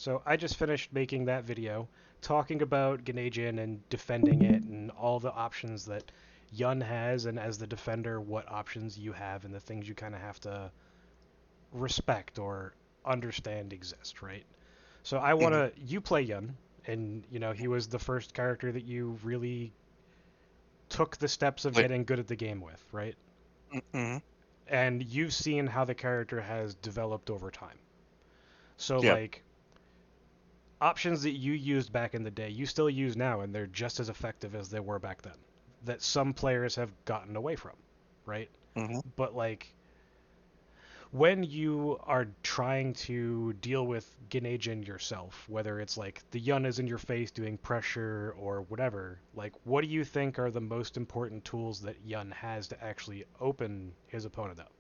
So I just finished making that video talking about Geneijin and defending it and all the options that Yun has, and as the defender, what options you have and the things you kind of have to respect or understand exist, right? So I want Hmm. to you play Yun, and he was the first character that you really took the steps of Like, getting good at the game with, right? hmm. And you've seen how the character has developed over time. So Yeah. like options that you used back in the day, you still use now, and they're just as effective as they were back then. That some players have gotten away from, right? Hmm. But like when you are trying to deal with Geneijin yourself, whether it's like the Yun is in your face doing pressure or whatever, like what do you think are the most important tools that Yun has to actually open his opponent up?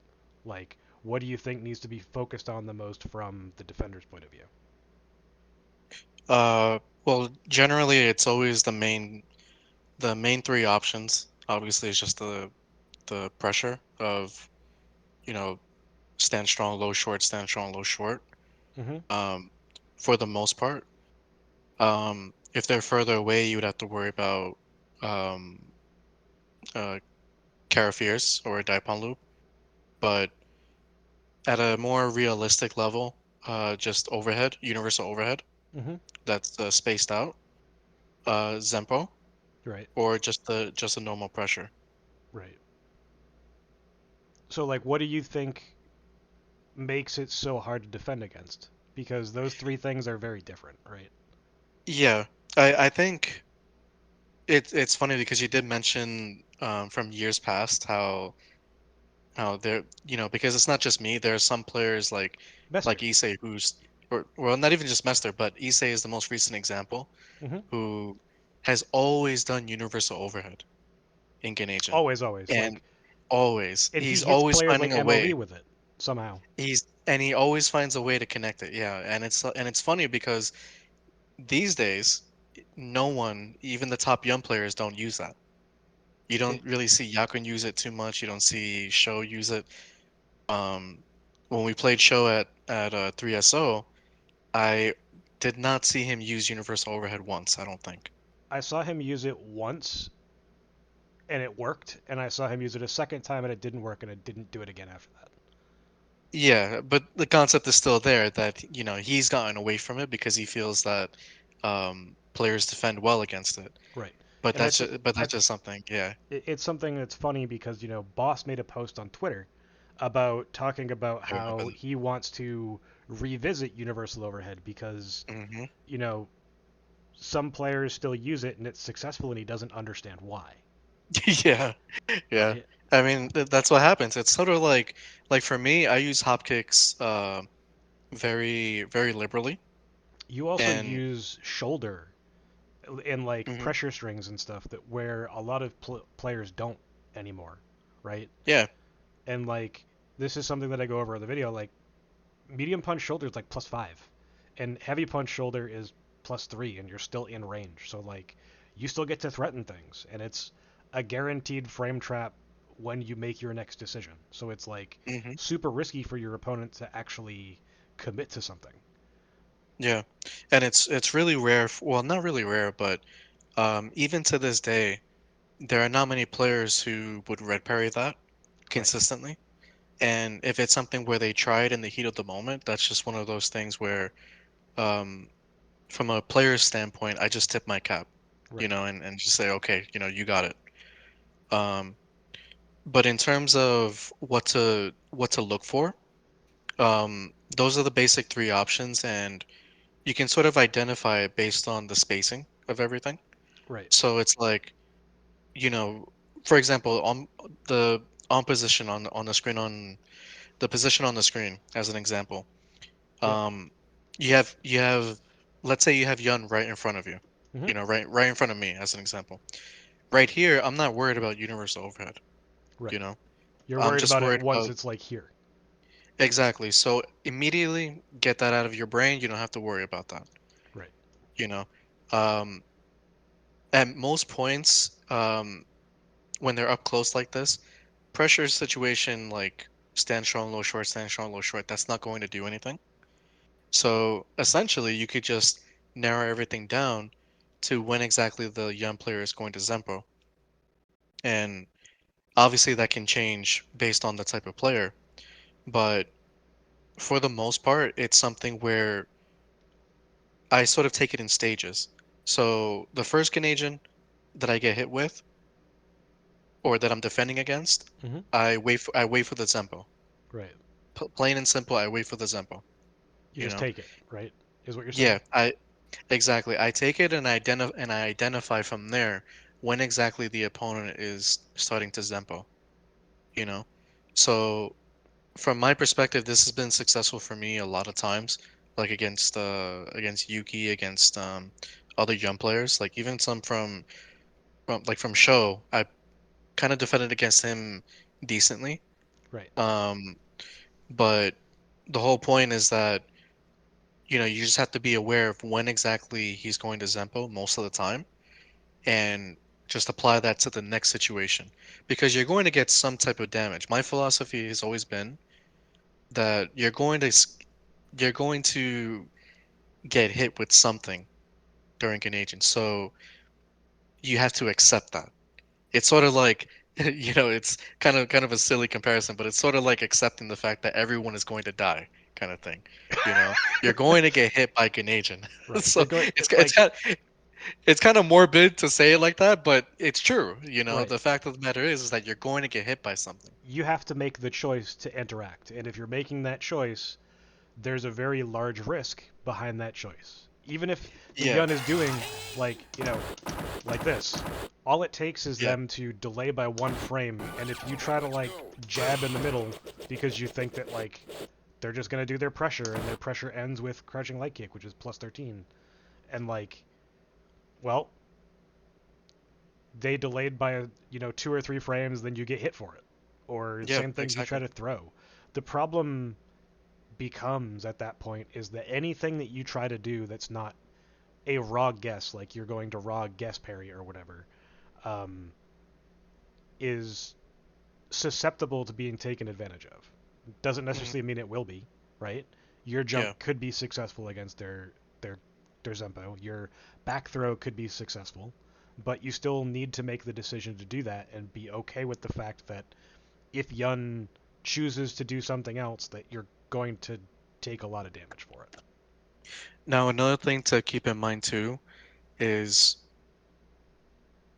Like what do you think needs to be focused on the most from the defender's point of view? Well, generally it's always the main three options. Obviously, it's just the pressure of, you know, stand strong, low short, stand strong, low short. Mm-hmm. Um, for the most part. If they're further away, you would have to worry about um uh Cara Fierce or a Daipon loop. But at a more realistic level, just overhead, universal overhead, Mm-hmm. that's spaced out, Zempo, Right. or just a normal pressure. Right. So like what do you think makes it so hard to defend against? Because those three things are very different, right? Yeah, I think it's funny because you did mention from years past how there, because it's not just me. There are some players like Mester. Issei who's, or well, not even just Mester, but Issei is the most recent example, Mm-hmm. who has always done universal overhead in Geneijin. Always, always. And Like, always, and he he's hits always players finding like a MOV way. with it somehow. He always finds a way to connect it. Yeah, and it's funny because these days, no one, even the top young players, don't use that. You It, don't really see Yakun use it too much. You don't see Sho use it. Um, when we played Sho at 3SO, I did not see him use universal overhead once, I don't think. I saw him use it once and it worked, and I saw him use it a second time and it didn't work, and it didn't do it again after that. Yeah, but the concept is still there that, he's gotten away from it because he feels that players defend well against it. Right. But And that's just, but I that's just something, yeah. it's something that's funny because Boss made a post on Twitter about talking about Oh, I how haven't. he wants to revisit universal overhead because Hmm. you know some players still use it and it's successful and he doesn't understand why. Yeah, yeah. Right. I mean, that's what happens. It's sort of like for me, I use hop kicks very, very liberally. You also And use shoulder and like mhm, pressure strings and stuff that where a lot of players don't anymore, right? yeah, And like this is something that I go over in the video. Like medium punch shoulder is like +5, and heavy punch shoulder is +3, and you're still in range. So like you still get to threaten things, and it's a guaranteed frame trap when you make your next decision. So it's like hmm, super risky for your opponent to actually commit to something. yeah. And it's really rare. Well, not really rare, but even to this day, there are not many players who would red parry that Right. consistently. And if it's something where they try it in the heat of the moment, that's just one of those things where, um, from a player's standpoint, I just tip my cap, Right. and just say, okay, you got it. Um, but in terms of what to look for, those are the basic three options, and you can sort of identify it based on the spacing of everything. Right. So it's like, you know, for example, the on position on the screen, on the position on the screen as an example. Yep. Um, you have let's say you have Yun right in front of you. Hmm. Right in front of me as an example. Right here, I'm not worried about universal overhead, you Right. know. You're I'm worried just about it worried once about it's like here. exactly. So immediately get that out of your brain. You don't have to worry about that, Right. you know. Um, at most points, when they're up close like this, pressure situation like stand strong, low short, stand strong, low short, that's not going to do anything. So essentially, you could just narrow everything down to when exactly the young player is going to Zempo. And obviously, that can change based on the type of player. But for the most part, it's something where I sort of take it in stages. So the first Geneijin that I get hit with, or that I'm defending against, Hmm. I wait for the Zempo. Right. Plain and simple, I wait for the Zempo. You You just know? take it, right? Is what you're saying? Yeah, I exactly. I take it and I identify from there when exactly the opponent is starting to Zempo. You know? So from my perspective, this has been successful for me a lot of times, like against Yuki, against other young players, like even some from Show. I kind of defended against him decently. Right. Um, but the whole point is that you just have to be aware of when exactly he's going to Zempo most of the time, and just apply that to the next situation because you're going to get some type of damage. My philosophy has always been that you're going to get hit with something during an agent, so you have to accept that. It's sort of like it's kind of a silly comparison, but it's sort of like accepting the fact that everyone is going to die, kind of thing. You're going to get hit by Geneijin. Right. So You're going it's it's like kind it's kind of morbid to say it like that, but it's true. right. The fact of the matter is that you're going to get hit by something. You have to make the choice to interact, and if you're making that choice, there's a very large risk behind that choice. Even if the Yeah, Yun is doing like like this, all it takes is yeah. them to delay by 1 frame, and if you try to like jab in the middle because you think that like they're just gonna do their pressure and their pressure ends with crouching light kick, which is plus 13, and like well they delayed by 2 or 3 frames, then you get hit for it. Or Yeah, same thing if you try exactly. to throw. The problem becomes at that point is that anything that you try to do that's not a raw guess, like you're going to raw guess parry or whatever, um, is susceptible to being taken advantage of. Doesn't Hmm. necessarily mean it will be, right? Your Yeah. jump could be successful against their their Zempo. Your back throw could be successful, but you still need to make the decision to do that and be okay with the fact that if Yun chooses to do something else, that you're going to take a lot of damage for it. Now, another thing to keep in mind too is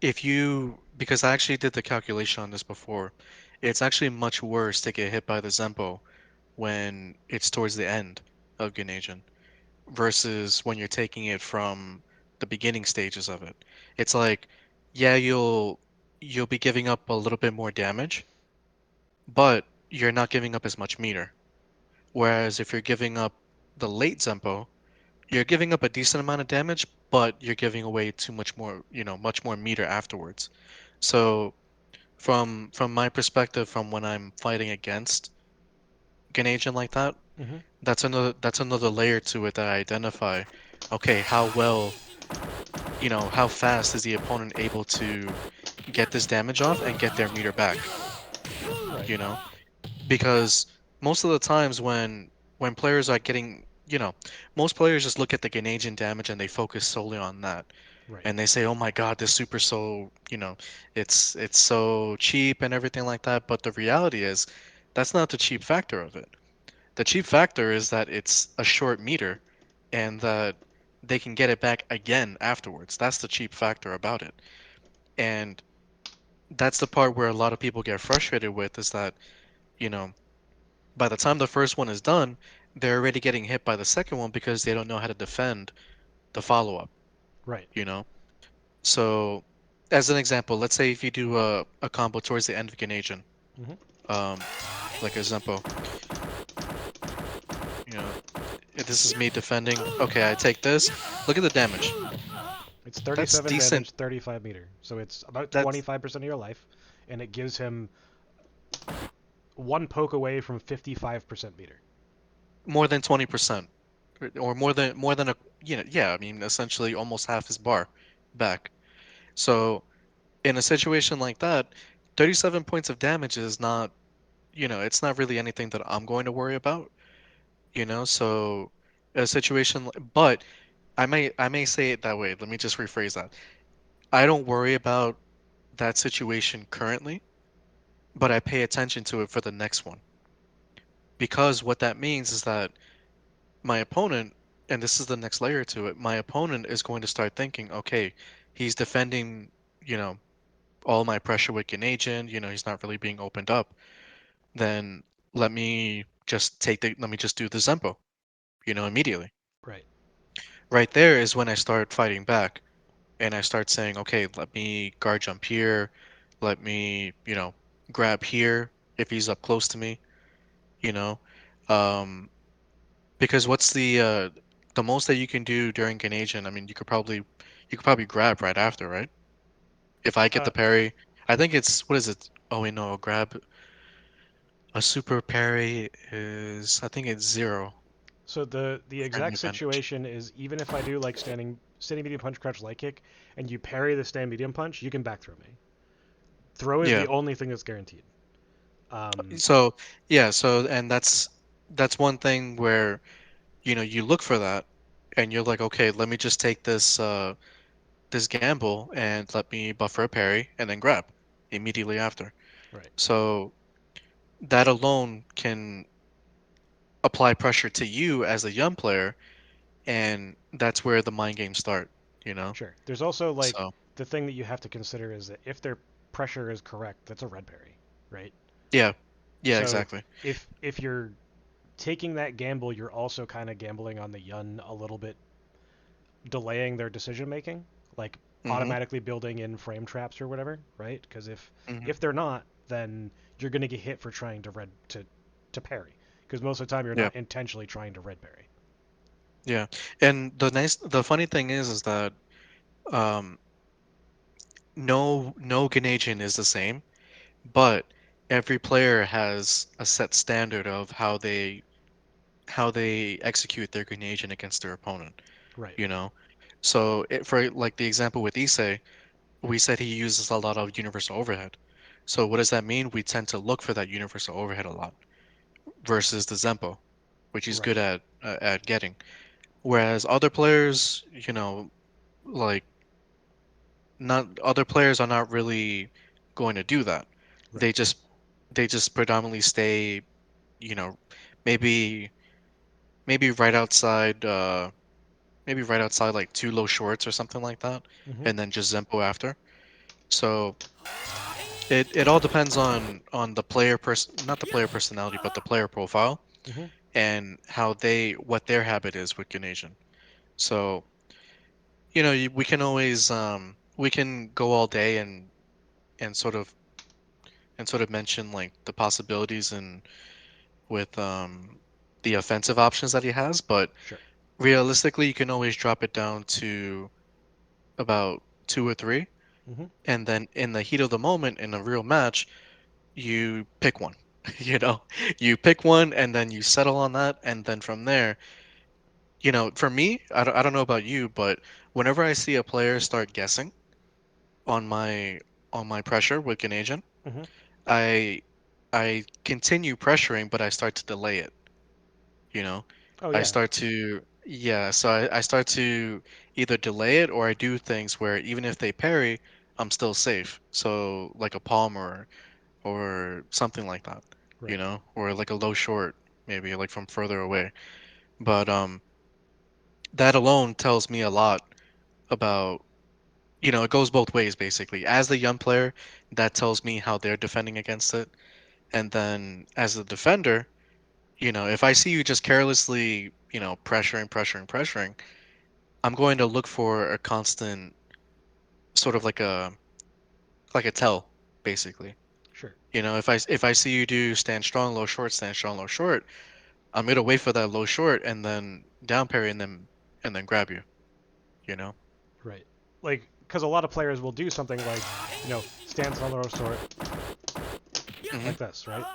if you, because I actually did the calculation on this before, it's actually much worse to get hit by the Zempo when it's towards the end of Geneijin versus when you're taking it from the beginning stages of it. It's like, yeah, you'll be giving up a little bit more damage, but you're not giving up as much meter. Whereas if you're giving up the late Zempo, you're giving up a decent amount of damage, but you're giving away too much more, much more meter afterwards. So from my perspective, from when I'm fighting against Genagent like that, Mm-hmm. that's another layer to it that I identify. Okay, how fast is the opponent able to get this damage off and get their meter back? Right. You know, because most of the times when players are getting, most players just look at the Genagent damage and they focus solely on that. Right. And they say, "Oh my God, this super so, it's so cheap and everything like that." But the reality is, that's not the cheap factor of it. The cheap factor is that it's a short meter, and that they can get it back again afterwards. That's the cheap factor about it. And that's the part where a lot of people get frustrated with is that, you know, by the time the first one is done, they're already getting hit by the second one because they don't know how to defend the follow-up, Right. you know? So, as an example, let's say if you do a combo towards the end of Genajin, Mm-hmm. um, like a Zempo, you know, this is me defending. Okay, I take this. Look at the damage. It's That's 37 decent. damage, 35 meter. So it's about That's 25% of your life, and it gives him one poke away from 55% meter. more than 20%, or more than yeah. I mean, essentially almost half his bar back. So in a situation like that, 37 points of damage is not, it's not really anything that I'm going to worry about. So A situation, but I may say it that way. Let me just rephrase that. I don't worry about that situation currently, but I pay attention to it for the next one. Because what that means is that my opponent, and this is the next layer to it, my opponent is going to start thinking, okay, he's defending, you know, all my pressure with Geneijin, he's not really being opened up. Then let me just do the Zempo, immediately. Right. Right there is when I start fighting back and I start saying, okay, let me guard jump here, let me, grab here if he's up close to me, you know. Um, because what's the most that you can do during Genasian? I mean, you could probably grab right after, right? If I get Uh, the parry, I think it's what is it? Oh wait, no, grab a super parry is I think it's zero so the frame exact advantage. situation is even if I do like standing medium punch, crouch, light kick, and you parry the stand medium punch, you can back throw me. Throw is the Yeah. only thing that's guaranteed. Um, So yeah, and that's one thing where you look for that and you're like, okay, let me just take this gamble and let me buffer a parry and then grab immediately after. right. So that alone can apply pressure to you as a young player, and that's where the mind games start, you know? Sure. There's also like So the thing that you have to consider is that if their pressure is correct, that's a red parry, right? yeah, yeah, So exactly. if you're taking that gamble, you're also kind of gambling on the Yun a little bit, delaying their decision making, like Mm-hmm. automatically building in frame traps or whatever, right? Because Mm-hmm. if they're not, then you're going to get hit for trying to parry. Because most of the time you're Yeah, not intentionally trying to red parry. yeah. And the funny thing is that um, no Ganesian is the same, but every player has a set standard of how they execute their Ganesian against their opponent, Right. you know? So for like the example with Issei, we said he uses a lot of universal overhead. So what does that mean? We tend to look for that universal overhead a lot versus the Zempo, which he's Right. good at getting. Whereas other players, like not other players are not really going to do that. Right. They just they just predominantly stay, you know, maybe maybe right outside maybe right outside like two low shorts or something like that, Mm-hmm. and then just Zempo after. So it all depends on the not the player personality, but the player profile Mm-hmm. and what their habit is with Ganesian. So, we can always we can go all day and sort of mention like the possibilities and with the offensive options that he has, but Sure. realistically, you can always drop it down to about two or three, Mm-hmm. and then in the heat of the moment in a real match, you pick one. You know, you pick one and then you settle on that, and then from there, for me, I don't know about you, but whenever I see a player start guessing on my pressure with Ganesian, Mm-hmm. I I continue pressuring, but I start to delay it. You know, Oh I yeah. start to yeah, so I start to either delay it or I do things where even if they parry, I'm still safe. So like a palm or something like that, Right. or like a low short, maybe like from further away. But that alone tells me a lot about, it goes both ways basically. As the young player, that tells me how they're defending against it. And then as a defender, if I see you just carelessly, pressuring, pressuring, pressuring, I'm going to look for a constant sort of like a tell, basically. Sure. If I see you do stand strong, low short, I'm gonna wait for that low short and then down parry and then grab you, you know? Right. Like, because a lot of players will do something like, stance on the row sort Hmm. like this, right?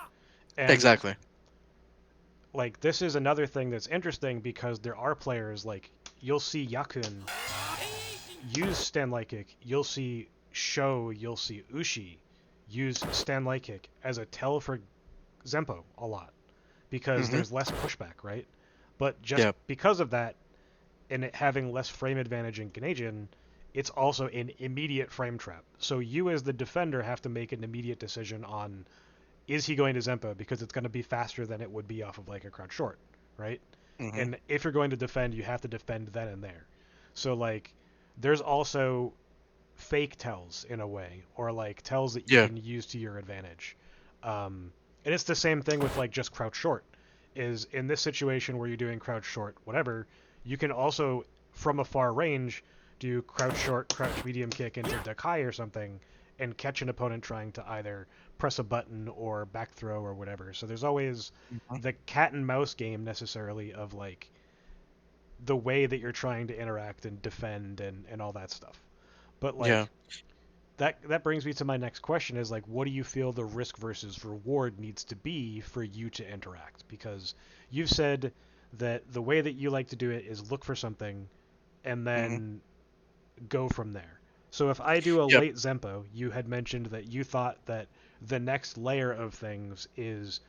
And Exactly. like this is another thing that's interesting because there are players like you'll see Yakun use stand light kick, you'll see Sho, you'll see Ushi use stand light kick as a tell for Zempo a lot because Hmm. there's less pushback, right? But just Yeah. because of that, and it having less frame advantage in Geneijin, it's also an immediate frame trap. So you as the defender have to make an immediate decision on, is he going to Zempa, because it's going to be faster than it would be off of like a crouch short, right? Mhm. And if you're going to defend, you have to defend then and there. So like there's also fake tells in a way, or like tells that you Yeah. can use to your advantage. Um, and it's the same thing with like just crouch short. Is in this situation where you're doing crouch short, whatever, you can also from a far range do crouch short, crouch medium kick into Dakai or something, and catch an opponent trying to either press a button or back throw or whatever. So there's always Mhm. the cat and mouse game necessarily of like the way that you're trying to interact and defend and all that stuff. But Yeah. like that brings me to my next question is like what do you feel the risk versus reward needs to be for you to interact, because you've said that the way that you like to do it is look for something and Mhm. then go from there. So if I do a Yep. late Zempo, you had mentioned that you thought that the next layer of things is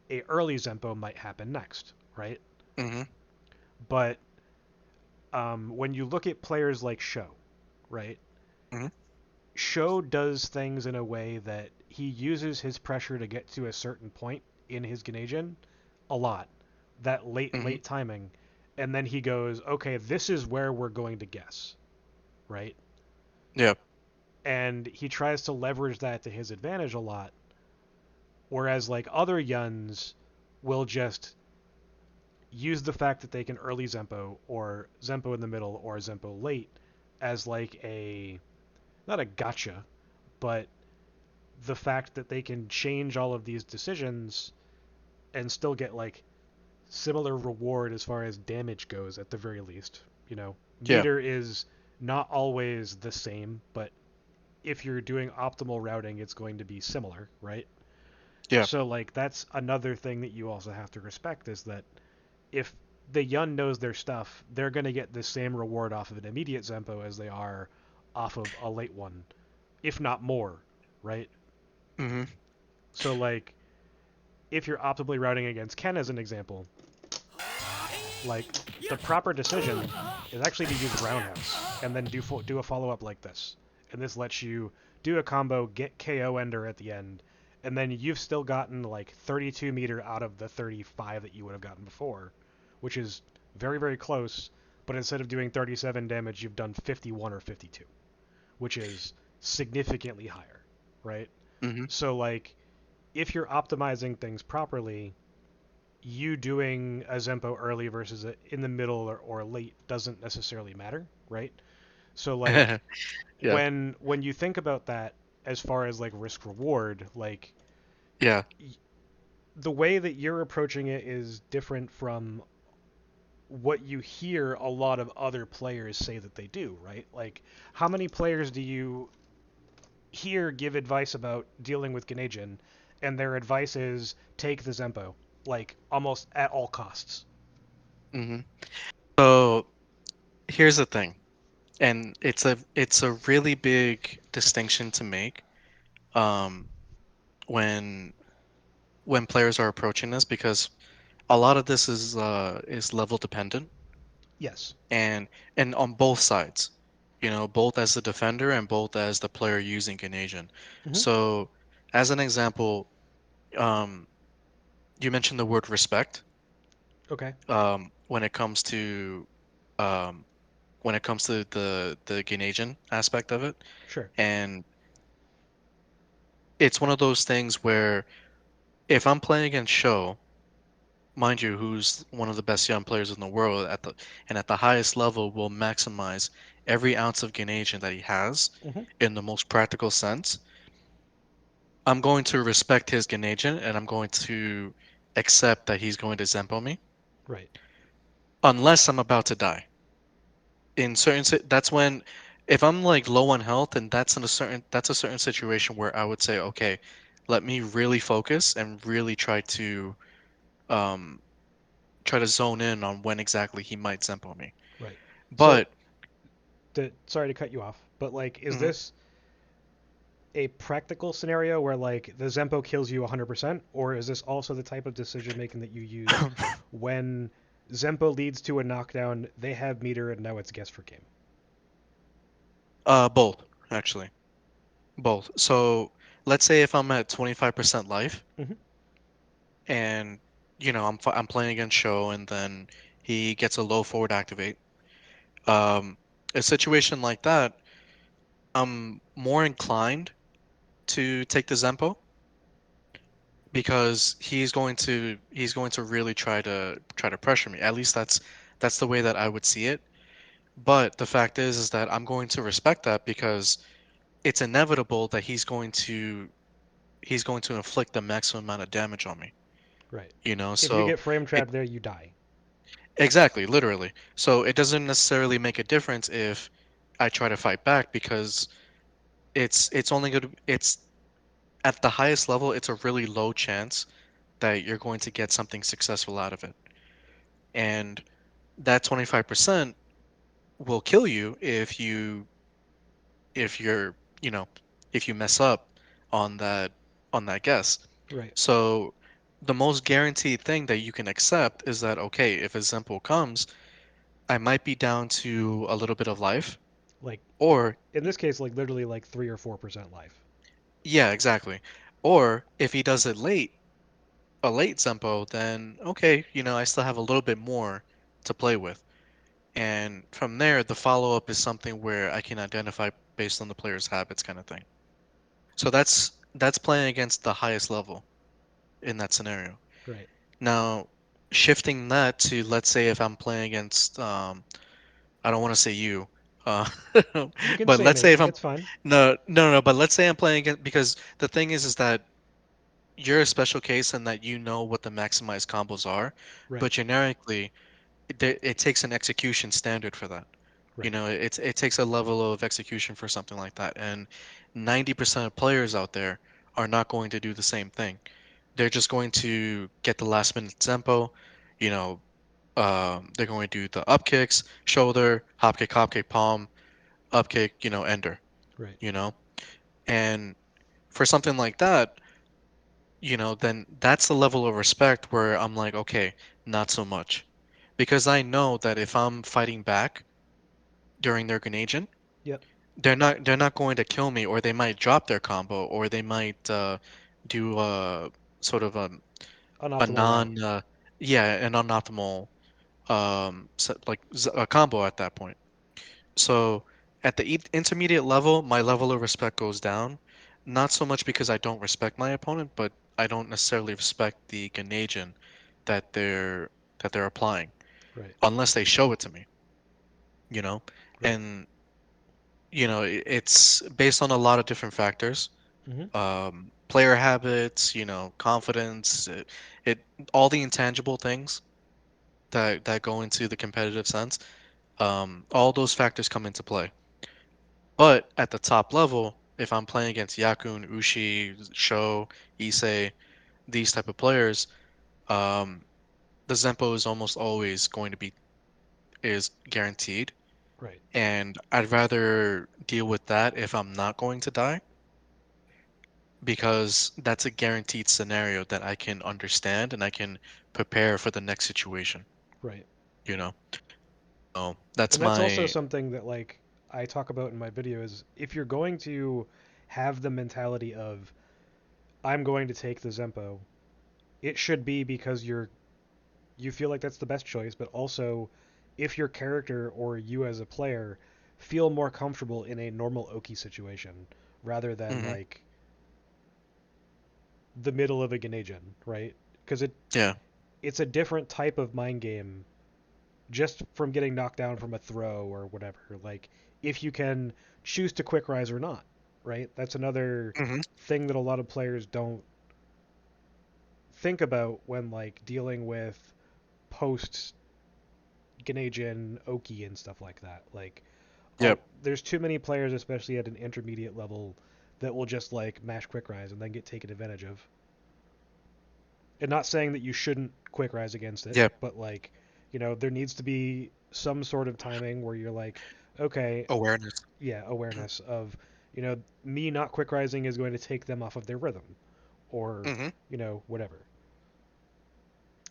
a early Zempo might happen next, right? Mhm. But when you look at players like Show, right? Mhm. Show does things in a way that he uses his pressure to get to a certain point in his Geneijin a lot. That Mhm. late timing. And then he goes, okay, this is where we're going to guess, right? Yep. And he tries to leverage that to his advantage a lot. Whereas like other Yuns will just use the fact that they can early Zempo or Zempo in the middle or Zempo late as like a not a gotcha, but the fact that they can change all of these decisions and still get like similar reward as far as damage goes at the very least. You know, Yeah. meter is not always the same, but if you're doing optimal routing, it's going to be similar, right? Yeah. So like that's another thing that you also have to respect is that if the Yun knows their stuff, they're going to get the same reward off of an immediate Zempo as they are off of a late one, if not more, right? Mhm. So like if you're optimally routing against Ken as an example, like the proper decision is actually to use roundhouse and then do a follow up like this, and this lets you do a combo, get KO ender at the end, and then you've still gotten like 32 meter out of the 35 that you would have gotten before, which is very close. But instead of doing 37 damage, you've done 51 or 52, which is significantly higher, right? Mhm. So like if you're optimizing things properly, you doing a Zempo early versus in the middle or late doesn't necessarily matter, right? So like Yeah. when you think about that as far as like risk reward, like Yeah. the way that you're approaching it is different from what you hear a lot of other players say that they do, right? Like how many players do you hear give advice about dealing with Geneijin and their advice is take the Zempo like almost at all costs? Mhm. So here's the thing, and it's a really big distinction to make um when players are approaching this, because a lot of this is level dependent, Yes. and on both sides, both as the defender and both as the player using Geneijin. Mm-hmm. So as an example, um you mentioned the word respect Okay. when it comes to um the Geneijin aspect of it. Sure. And it's one of those things where if I'm playing against Sho, mind you, who's one of the best young players in the world at the highest level, will maximize every ounce of Geneijin that he has Mm-hmm. in the most practical sense. I'm going to respect his Geneijin and I'm going to accept that he's going to Zempo me Right. unless I'm about to die. That's when, if I'm like low on health, and that's a certain situation where I would say, okay, let me really focus and really um try to zone in on when exactly he might Zempo me. Right. So, But sorry to cut you off, but like, is mhm. this a practical scenario where like the Zempo kills you 100%, or is this also the type of decision making that you use when Zempo leads to a knockdown. They have meter, and now it's guess for game. Both actually, both. So let's say if I'm at 25% life Hmm. and I'm playing against Show and then he gets a low forward activate. Um, a situation like that, I'm more inclined to take the Zempo because he's going to really try to pressure me. At least that's the way that I would see it. But the fact is that I'm going to respect that because it's inevitable that he's going to inflict the maximum amount of damage on me. Right. If you So get frame it trapped there, you die. exactly, literally. So it doesn't necessarily make a difference if I try to fight back because it's only going to it's at the highest level, it's a really low chance that you're going to get something successful out of it. And that 25% will kill you if you're, you know, if you mess up on that guess. Right. So the most guaranteed thing that you can accept is that okay, if a Zempo comes, I might be down to a little bit of life, Like or in this case, like literally like 3 or 4% life. yeah, exactly. Or if he does it late, a late Zempo, then okay, I still have a little bit more to play with. And from there, the follow-up is something where I can identify based on the player's habits kind of thing. So that's playing against the highest level in that scenario. Right. Now, shifting that to let's say if I'm playing against I don't want to say you, uh, You can but say let's say me. if I'm It's fine. no no no, but let's say I'm playing against because the thing is that you're a special case in that you know what the maximized combos are, Right. but generically it takes an execution standard for that. Right. It takes a level of execution for something like that, and 90% of players out there are not going to do the same thing. They're just going to get the last minute tempo, you know, they're going to do the up kicks, shoulder, hop kick, palm, up kick, ender, Right. you know, and for something like that, then that's the level of respect where I'm like, okay, not so much, because I know that if I'm fighting back during their Geneijin, Yep. they're not going to kill me, or they might drop their combo, or they might do sort of a Unoptimal route. non yeah, an unoptimal a combo at that point. So at the intermediate level, my level of respect goes down, not so much because I don't respect my opponent, but I don't necessarily respect the Ganajin that they're that they're applying Right. unless they show it to me, you know? Right. And it's based on a lot of different factors. Hmm. Player habits, confidence, it all the intangible things that go into the competitive sense. All those factors come into play. But at the top level, if I'm playing against Yakun, Ushi, Sho, Issei, these type of players, um, the Zempo is almost always going to be is guaranteed. Right. And I'd rather deal with that if I'm not going to die, because that's a guaranteed scenario that I can understand and I can prepare for the next situation, Right. you know? So that's And that's also my something that like I talk about in my video is if you're going to have the mentality of I'm going to take the Zempo, it should be because you feel like that's the best choice, but also if your character or you as a player feel more comfortable in a normal Oki situation rather than hmm like the middle of a Geneijin, right? Because yeah, it's a different type of mind game just from getting knocked down from a throw or whatever. Like if you can choose to quick rise or not, right? That's another hmm thing that a lot of players don't think about when like dealing with post Geneijin, Oki, and stuff like that. Like, yep, there's too many players, especially at an intermediate level, that will just like mash quick rise and then get taken advantage of. And not saying that you shouldn't quick rise against it, yep, but like, there needs to be some sort of timing where you're like, okay, awareness. yeah, awareness of, me not quick rising is going to take them off of their rhythm, or hmm whatever.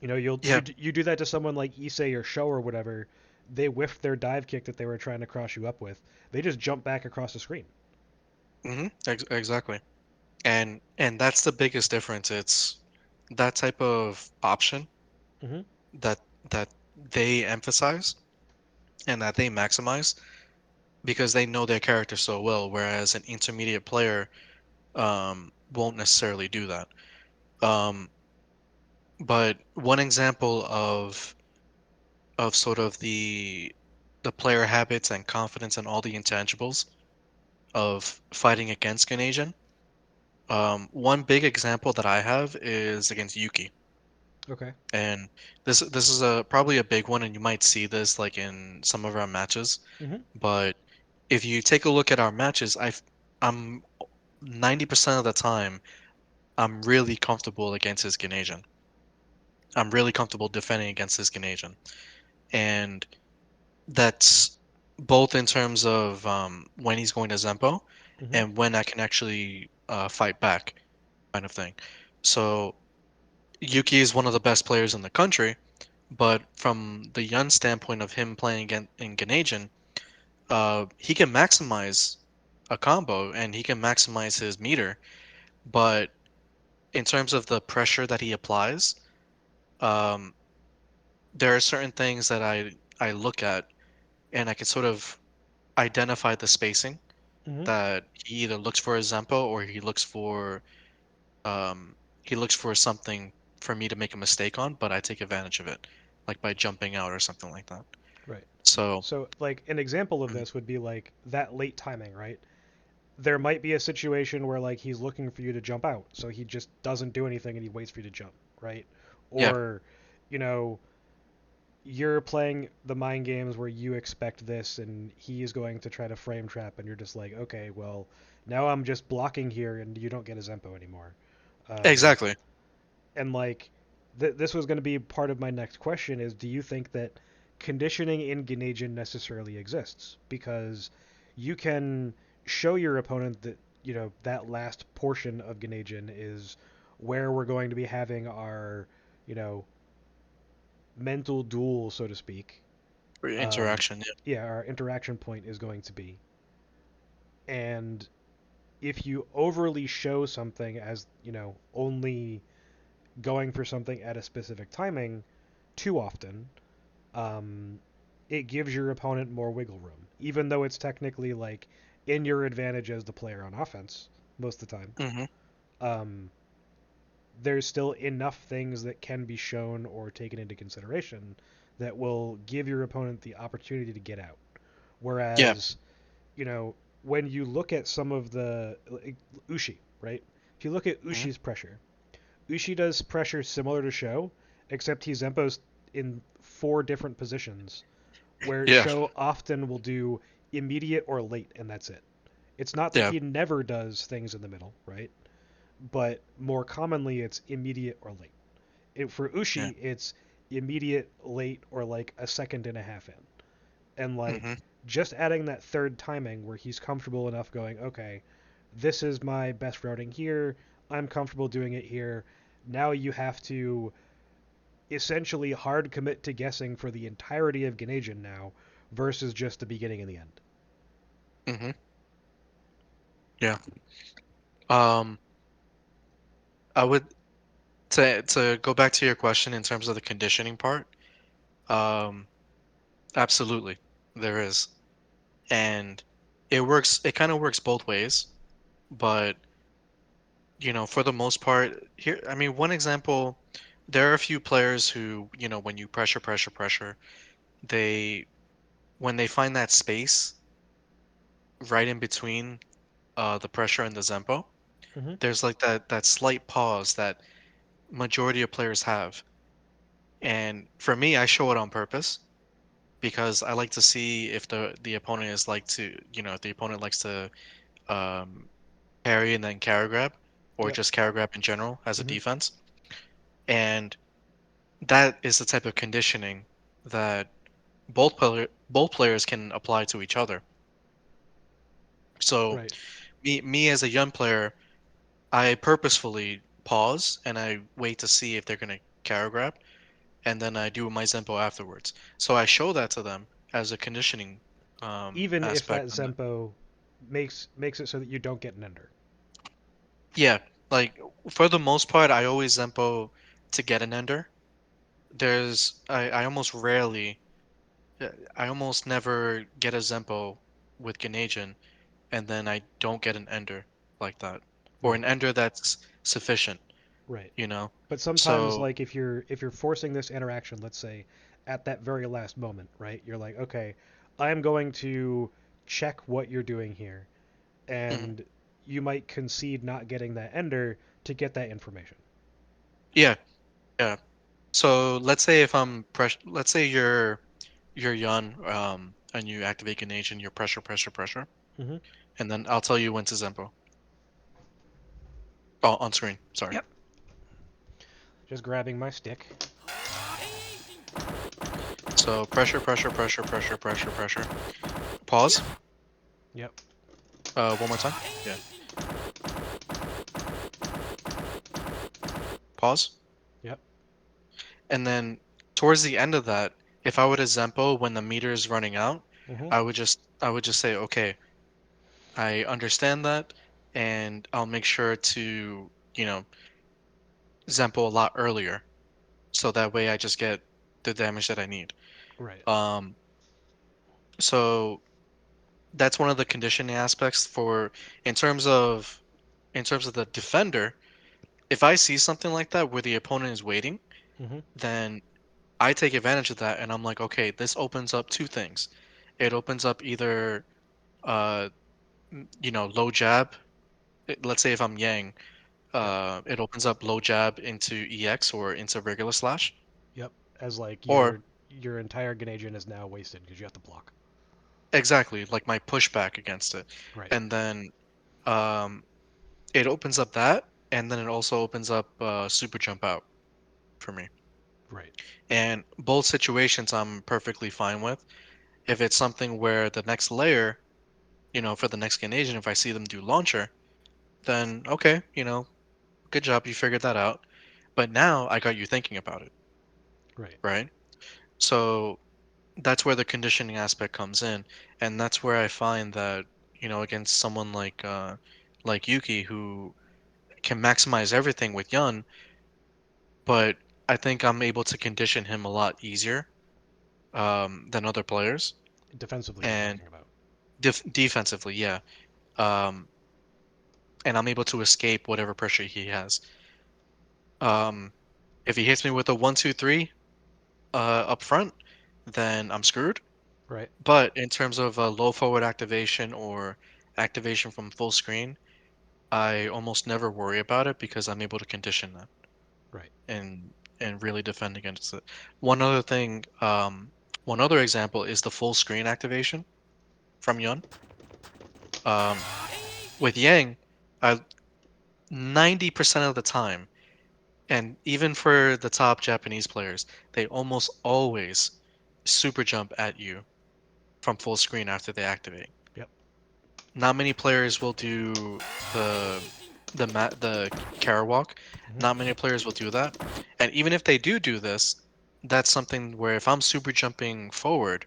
You know, Yeah. you do that to someone like Issei or Sho or whatever. They whiffed their dive kick that they were trying to cross you up with. They just jump back across the screen. Exactly. And that's the biggest difference. It's that type of option Hmm. that that they emphasize and that they maximize because they know their character so well, whereas an intermediate player won't necessarily do that. Um, but one example of sort of the player habits and confidence and all the intangibles of fighting against Geneijin. One big example that I have is against Yuki. Okay. And this is a probably a big one, and you might see this like in some of our matches. Hmm. But if you take a look at our matches, I'm 90% of the time I'm really comfortable against his Geneijin. I'm really comfortable defending against his Geneijin, and that's both in terms of when he's going to Zempo Hmm. and when I can actually fight back, kind of thing. So Yuki is one of the best players in the country, but from the Yun standpoint of him playing in Geneijin, he can maximize a combo and he can maximize his meter, but in terms of the pressure that he applies, um, there are certain things that I look at and I can sort of identify the spacing Hmm. that he either looks for a Zempo or he looks for something for me to make a mistake on, but I take advantage of it, like by jumping out or something like that. Right. So, So, like, an example of mhm, this would be like that late timing, right? There might be a situation where like he's looking for you to jump out, so he just doesn't do anything and he waits for you to jump, right? yeah, Or, you know, you're playing the mind games where you expect this and he is going to try to frame trap and you're just like, okay, well, now I'm just blocking here and you don't get a Zempo anymore. Um, exactly. and like this was going to be part of my next question is do you think that conditioning in Geneijin necessarily exists? Because you can show your opponent that, you know, that last portion of Geneijin is where we're going to be having our, you know, mental duel, so to speak. um, Interaction, yeah. yeah, our interaction point is going to be. And if you overly show something as, you know, only going for something at a specific timing too often, um, it gives your opponent more wiggle room, even though it's technically like in your advantage as the player on offense most of the time. Hmm. Um, there's still enough things that can be shown or taken into consideration that will give your opponent the opportunity to get out. Yeah. Whereas, you know, when you look at some of the like, Ushi, right? If you look at Hmm. Ushi's pressure, Ushi does pressure similar to Sho, except he Zempos in four different positions, where Yeah. Sho often will do immediate or late, and that's it. It's not that Yeah. he never does things in the middle, right? But more commonly, it's immediate or late. For Yeah. Ushi, it's immediate, late, or like a second and a half in. And like Hmm. just adding that third timing where he's comfortable enough going, okay, this is my best routing here. I'm comfortable doing it here. Now you have to essentially hard commit to guessing for the entirety of Geneijin now versus just the beginning and the end. Hmm. Yeah. Um, I would to go back to your question in terms of the conditioning part. Um, Absolutely, there is, and it works. It kind of works both ways, but for the most part, here, I mean, one example, there are a few players who, when you pressure, they when they find that space right in between the pressure and the Zempo, Mm-hmm. there's like that slight pause that majority of players have. And for me, I show it on purpose because I like to see if the opponent is like to, if the opponent likes to um, parry and then carry grab, or Yep. just carry grab in general as a Mm-hmm. defense. And that is the type of conditioning that both players can apply to each other. So Right. me as a young player, I purposefully pause and I wait to see if they're gonna carry grab. and then I do my Zempo afterwards. So I show that to them as a conditioning Even if that aspect. And Zempo makes it so that you don't get an ender. yeah, like for the most part, I always Zempo to get an ender. I almost rarely, I almost never get a Zempo with Geneijin, and then I don't get an ender like that, or Right. an ender that's sufficient, Right. you know. But sometimes, So like, if you're forcing this interaction, let's say at that very last moment, right? You're like, okay, I'm going to check what you're doing here, mhm. and you might concede not getting that ender to get that information. Yeah, yeah. So let's say if let's say you're Yun, and you activate Geneijin, you're pressure, Hmm. and then I'll tell you when to Zempo. Oh, on screen. Sorry. Yep. Just grabbing my stick. So pressure. Pause. Yep. One more time. Yeah. Pause. Yep. And then towards the end of that, if I were to Zempo when the meter is running out, Hmm. I would just say, okay, I understand that, and I'll make sure to, Zempo a lot earlier, so that way I just get the damage that I need. Right. Um, so that's one of the conditioning aspects for in terms of in terms of the defender. If I see something like that where the opponent is waiting, Hmm. then I take advantage of that and I'm like, okay, this opens up two things. It opens up either uh low jab. Let's say if I'm Yang, Yep. it opens up low jab into EX or into regular slash. Yep. As like Or your entire Geneijin is now wasted because you have to block. exactly, like my pushback against it. Right. And then um it opens up that, and then it also opens up super jump out for me. Right. And both situations I'm perfectly fine with. If it's something where the next layer, for the next Geneijin, if I see them do launcher, then okay, good job, you figured that out. But now I got you thinking about it, Right. right? So that's where the conditioning aspect comes in, and that's where I find that, against someone like Yuki who can maximize everything with Yun, but I think I'm able to condition him a lot easier than other players. Defensively, you're And talking about. defensively, yeah. Um, and I'm able to escape whatever pressure he has. Um, if he hits me with a 1, 2, 3 up front, then I'm screwed. Right. But in terms of low forward activation or activation from full screen, I almost never worry about it because I'm able to condition that Right. and really defend against it. One other thing, one other example is the full screen activation from Yun. Um, with Yang, I 90% of the time, and even for the top Japanese players, they almost always super jump at you from full screen after they activate. Yep. Not many players will do the carry walk. Hmm. Not many players will do that. And even if they do this, that's something where if I'm super jumping forward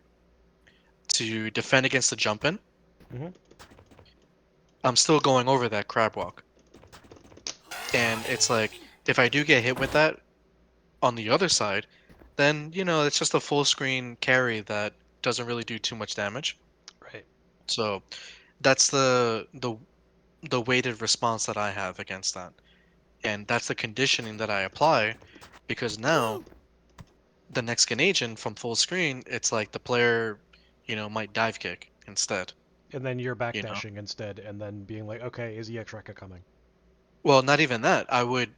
to defend against the jump in, Hmm. I'm still going over that crab walk. And it's like if I do get hit with that on the other side, then it's just a full screen carry that doesn't really do too much damage. Right. So that's the weighted response that I have against that. And that's the conditioning that I apply because now the next agent from full screen, it's like the player, might dive kick instead, And then you're you know. backdashing instead, and then being like, okay, is EX Rekka coming? Well, not even that. I would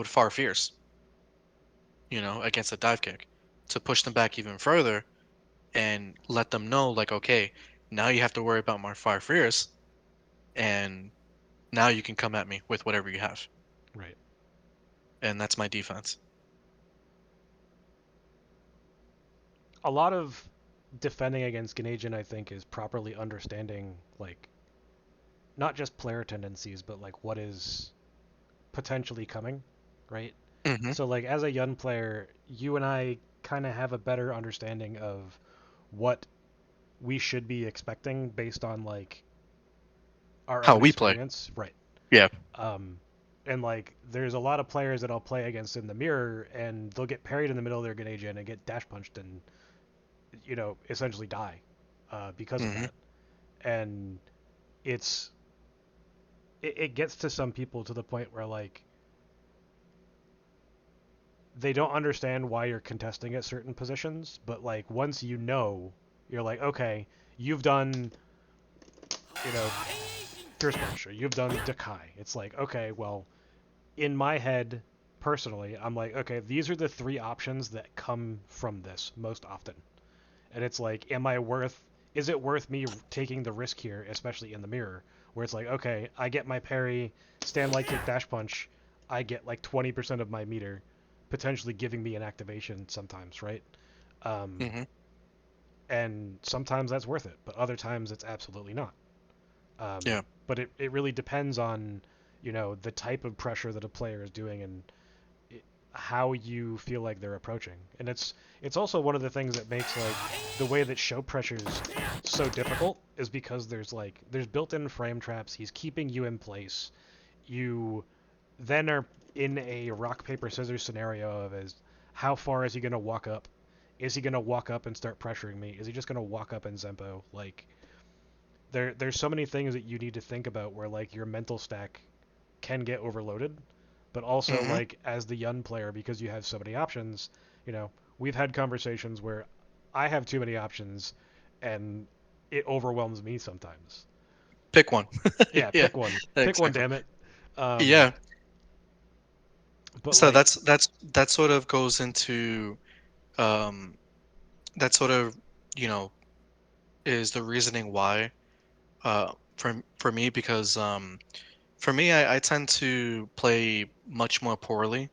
far fierce, against a dive kick to push them back even further and let them know like, okay, now you have to worry about my far fierce and now you can come at me with whatever you have. Right. And that's my defense. A lot of defending against Geneijin, I think, is properly understanding like not just player tendencies, but like what is potentially coming, right? Hmm. So like as a young player, you and I kind of have a better understanding of what we should be expecting based on like our How own we play. experience, right? Yeah. Um, and like there's a lot of players that I'll play against in the mirror, and they'll get parried in the middle of their Geneijin and get dash punched and essentially die because of Hmm. that. And it's it gets to some people to the point where like they don't understand why you're contesting at certain positions, but like once you know, you're like, okay, you've done, you know, Fierce Punch, or you've done Dakai. It's like, okay, well, in my head, personally, I'm like, okay, these are the three options that come from this most often. And it's like, is it worth me taking the risk here, especially in the mirror, where it's like, okay, I get my parry, stand light kick, dash punch, I get like 20% of my meter, potentially giving me an activation sometimes, right? Um, Hmm. and sometimes that's worth it, but other times it's absolutely not. Yeah. But it really depends on, the type of pressure that a player is doing and how you feel like they're approaching. And it's also one of the things that makes like the way that show pressures so difficult is because there's built-in frame traps. He's keeping you in place. You then are in a rock paper scissors scenario of as how far is he going to walk up? Is he going to walk up and start pressuring me? Is he just going to walk up and Zempo? Like there's so many things that you need to think about where like your mental stack can get overloaded, but also Hmm. like as the young player because you have so many options, we've had conversations where I have too many options and it overwhelms me sometimes. Pick one. Yeah, Yeah. pick one, Exactly. damn it. Um, Yeah. but So like that sort of goes into um that sort of you know is the reasoning why for me because for me I tend to play much more poorly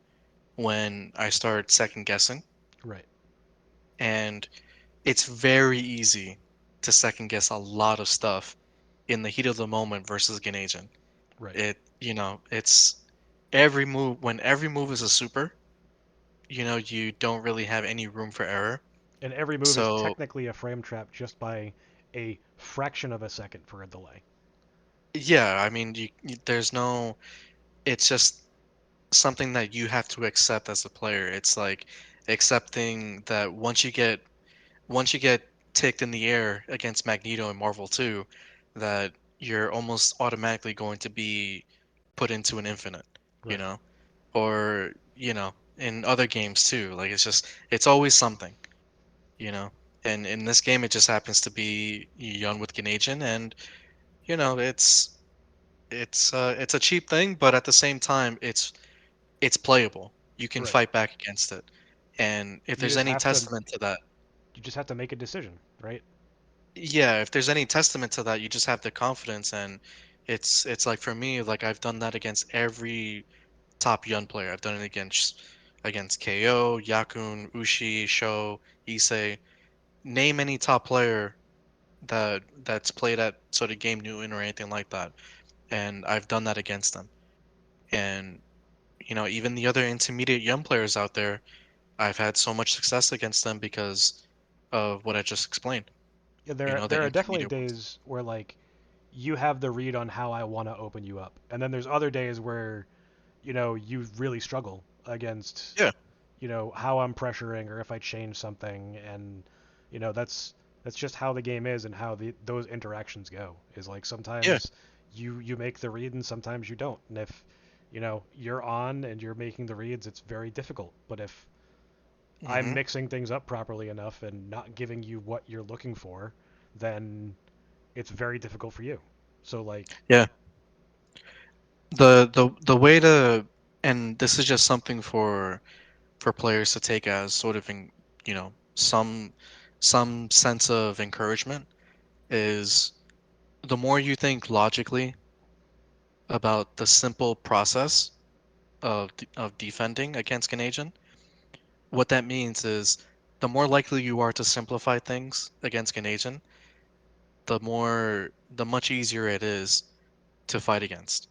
when I start second guessing, right, and it's very easy to second guess a lot of stuff in the heat of the moment versus Geneijin. right, It's every move is a super, you don't really have any room for error. and every move is So technically a frame trap just by a fraction of a second for a delay. yeah, I mean, there's no, it's just something that you have to accept as a player. It's like accepting that once you get ticked in the air against Magneto in Marvel 2, that you're almost automatically going to be put into an infinite, you Right, know? Or, in other games too. Like it's always something, you know? And in this game it just happens to be Yun with Ganagin, and you know, it's a cheap thing, but at the same time it's playable. You can right. fight back against it. And if You there's just any have to testament to that, you just have to make a decision, right? yeah, if there's any testament to that, you just have the confidence. And it's like for me, like I've done that against every top Yun player. I've done it against KO, Yakun, Ushi, Sho, Issei. Name any top player that's played at sort of Game Newton or anything like that, and I've done that against them. And even the other intermediate Yun players out there, I've had so much success against them because of what I just explained. Yeah, The there are definitely intermediate ones. days where like you have the read on how I want to open you up, and then there's other days where you really struggle against Yeah, how I'm pressuring or if I change something, and that's just how the game is and how those interactions go. Is like yeah. sometimes you make the read and sometimes you don't, and if you're on and you're making the reads, it's very difficult. But if I'm Hmm. mixing things up properly enough and not giving you what you're looking for, then it's very difficult for you. So like, Yeah. The way to, and this is just something for players to take as sort of some sense of encouragement, is the more you think logically about the simple process of defending against an agent, what that means is the more likely you are to simplify things against an agent, the much easier it is to fight against,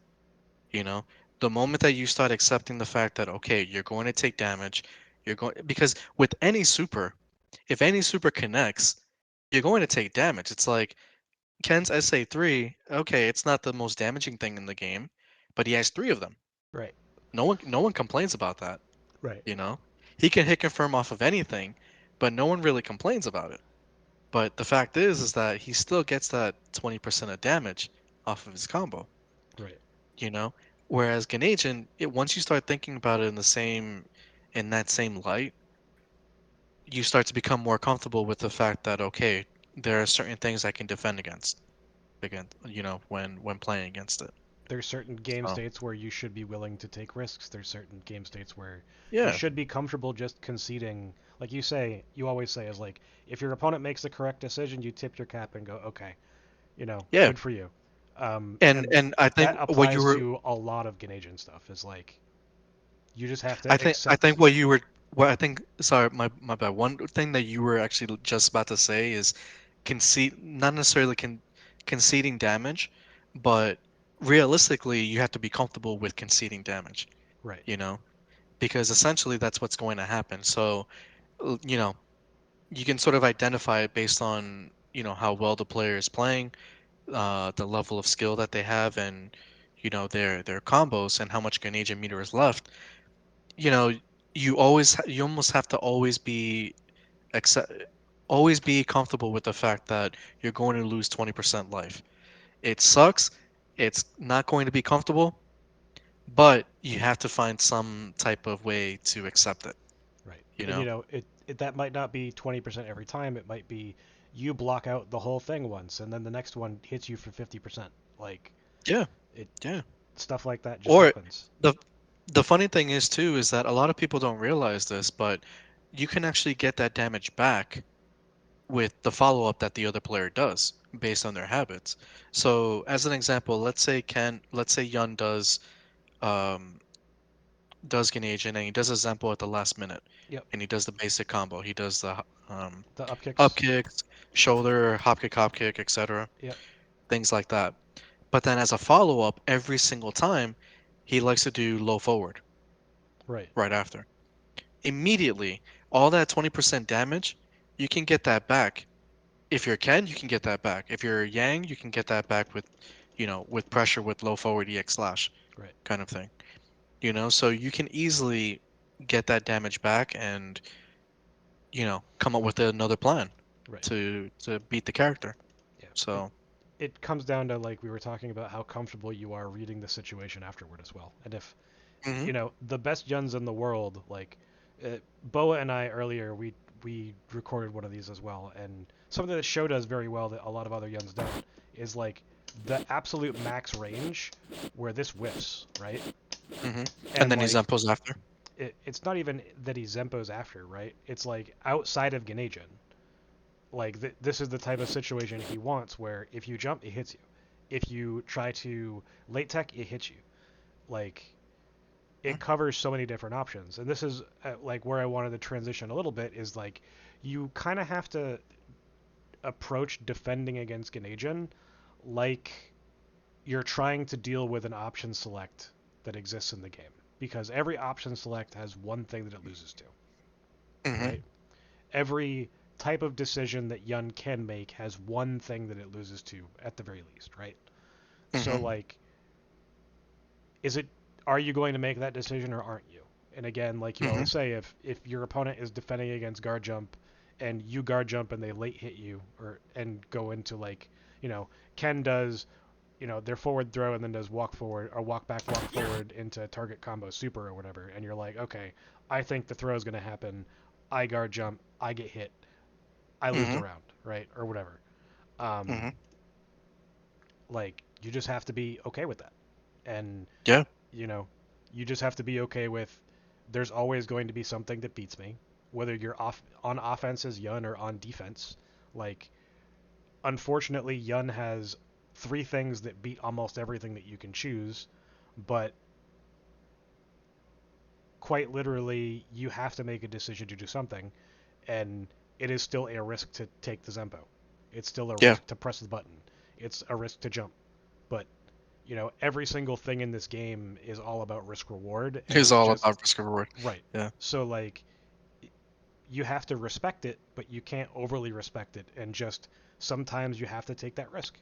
you know? The moment that you start accepting the fact that okay, you're going to take damage, you're going because with any super, if any super connects, you're going to take damage. It's like Ken's SA3, okay, it's not the most damaging thing in the game, but he has three of them. Right. No one complains about that, Right. you know? He can hit confirm off of anything, but no one really complains about it. But the fact is that he still gets that 20% of damage off of his combo, Right. you know? Whereas Geneijin, once you start thinking about it in that same light, you start to become more comfortable with the fact that okay, there are certain things I can defend against, when playing against it. There's certain game So states where you should be willing to take risks. There's certain game states where you yeah, should be comfortable just conceding. Like you say, you always say is like, if your opponent makes the correct decision, you tip your cap and go, okay, yeah, good for you. And and I think that what you applies were, to a lot of Ganasian stuff. Is like you just have I to think I accept. think what you were, what I think, sorry, my bad. One thing that you were actually just about to say is concede, not necessarily conceding damage, but realistically, you have to be comfortable with conceding damage, Right. you know, because essentially that's what's going to happen. So, you know, you can sort of identify it based on, how well the player is playing, the level of skill that they have, and their combos and how much Grenadier meter is left. You know, you almost have to accept always be comfortable with the fact that you're going to lose 20% life. It sucks. It's not going to be comfortable, but you have to find some type of way to accept it, Right. you And know? it that might not be 20% every time. It might be you block out the whole thing once, and then the next one hits you for 50%. Like Yeah, it, yeah. stuff like that just Or happens. the the funny thing is too is that a lot of people don't realize this, but you can actually get that damage back with the follow-up that the other player does based on their habits. So, as an example, let's say Yun um does Geneigen and he does a Zempo at the last minute, Yep. and he does the basic combo. He does the The up up kicks. kicks, shoulder, hop kick, etc. Yep. Things like that. But then as a follow-up, every single time, he likes to do low forward Right. right after. Immediately, all that 20% damage, you can get that back. If you're Ken, you can get that back. If you're Yang, you can get that back with pressure with low forward EX slash Right. kind of thing. So you can easily get that damage back and, come up with another plan Right. to beat the character. Yeah. So, It comes down to like we were talking about how comfortable you are reading the situation afterward as well. And if hmm the best Yuns in the world, like Boa and I earlier, we recorded one of these as well, and something that show does very well that a lot of other Yuns don't is like the absolute max range where this whiffs, right? hmm and And then he like Zempos after. it's not even that he Zempos after, right? It's like outside of Geneijin. Like this is the type of situation he wants where if you jump, it hits you. If you try to late tech, it hits you. Like it covers so many different options. And this is like where I wanted to transition a little bit is like you kind of have to approach defending against Ganajin like you're trying to deal with an option select that exists in the game because every option select has one thing that it loses to, hmm right? Every type of decision that Yun can make has one thing that it loses to at the very least, right? So hmm like is it are you going to make that decision or aren't you? And again, like you hmm always say, if your opponent is defending against guard jump and you guard jump and they late hit you or and go into like, Ken does, their forward throw and then does walk forward or walk forward into target combo super or whatever, and you're like, okay, I think the throw is going to happen. I guard jump, I get hit, I lose the hmm round, right? Or whatever. Um, hmm like you just have to be okay with that. And Yeah. you know, you just have to be okay with there's always going to be something that beats me, whether you're off on offense as Yun or on defense. Like, unfortunately, Yun has three things that beat almost everything that you can choose, but quite literally, you have to make a decision to do something, and it is still a risk to take the Zempo. It's still a Yeah. risk to press the button. It's a risk to jump, but every single thing in this game is all about risk reward, and It's it's all just about risk and reward. right. Yeah. So like you have to respect it, but you can't overly respect it, and just sometimes you have to take that risk.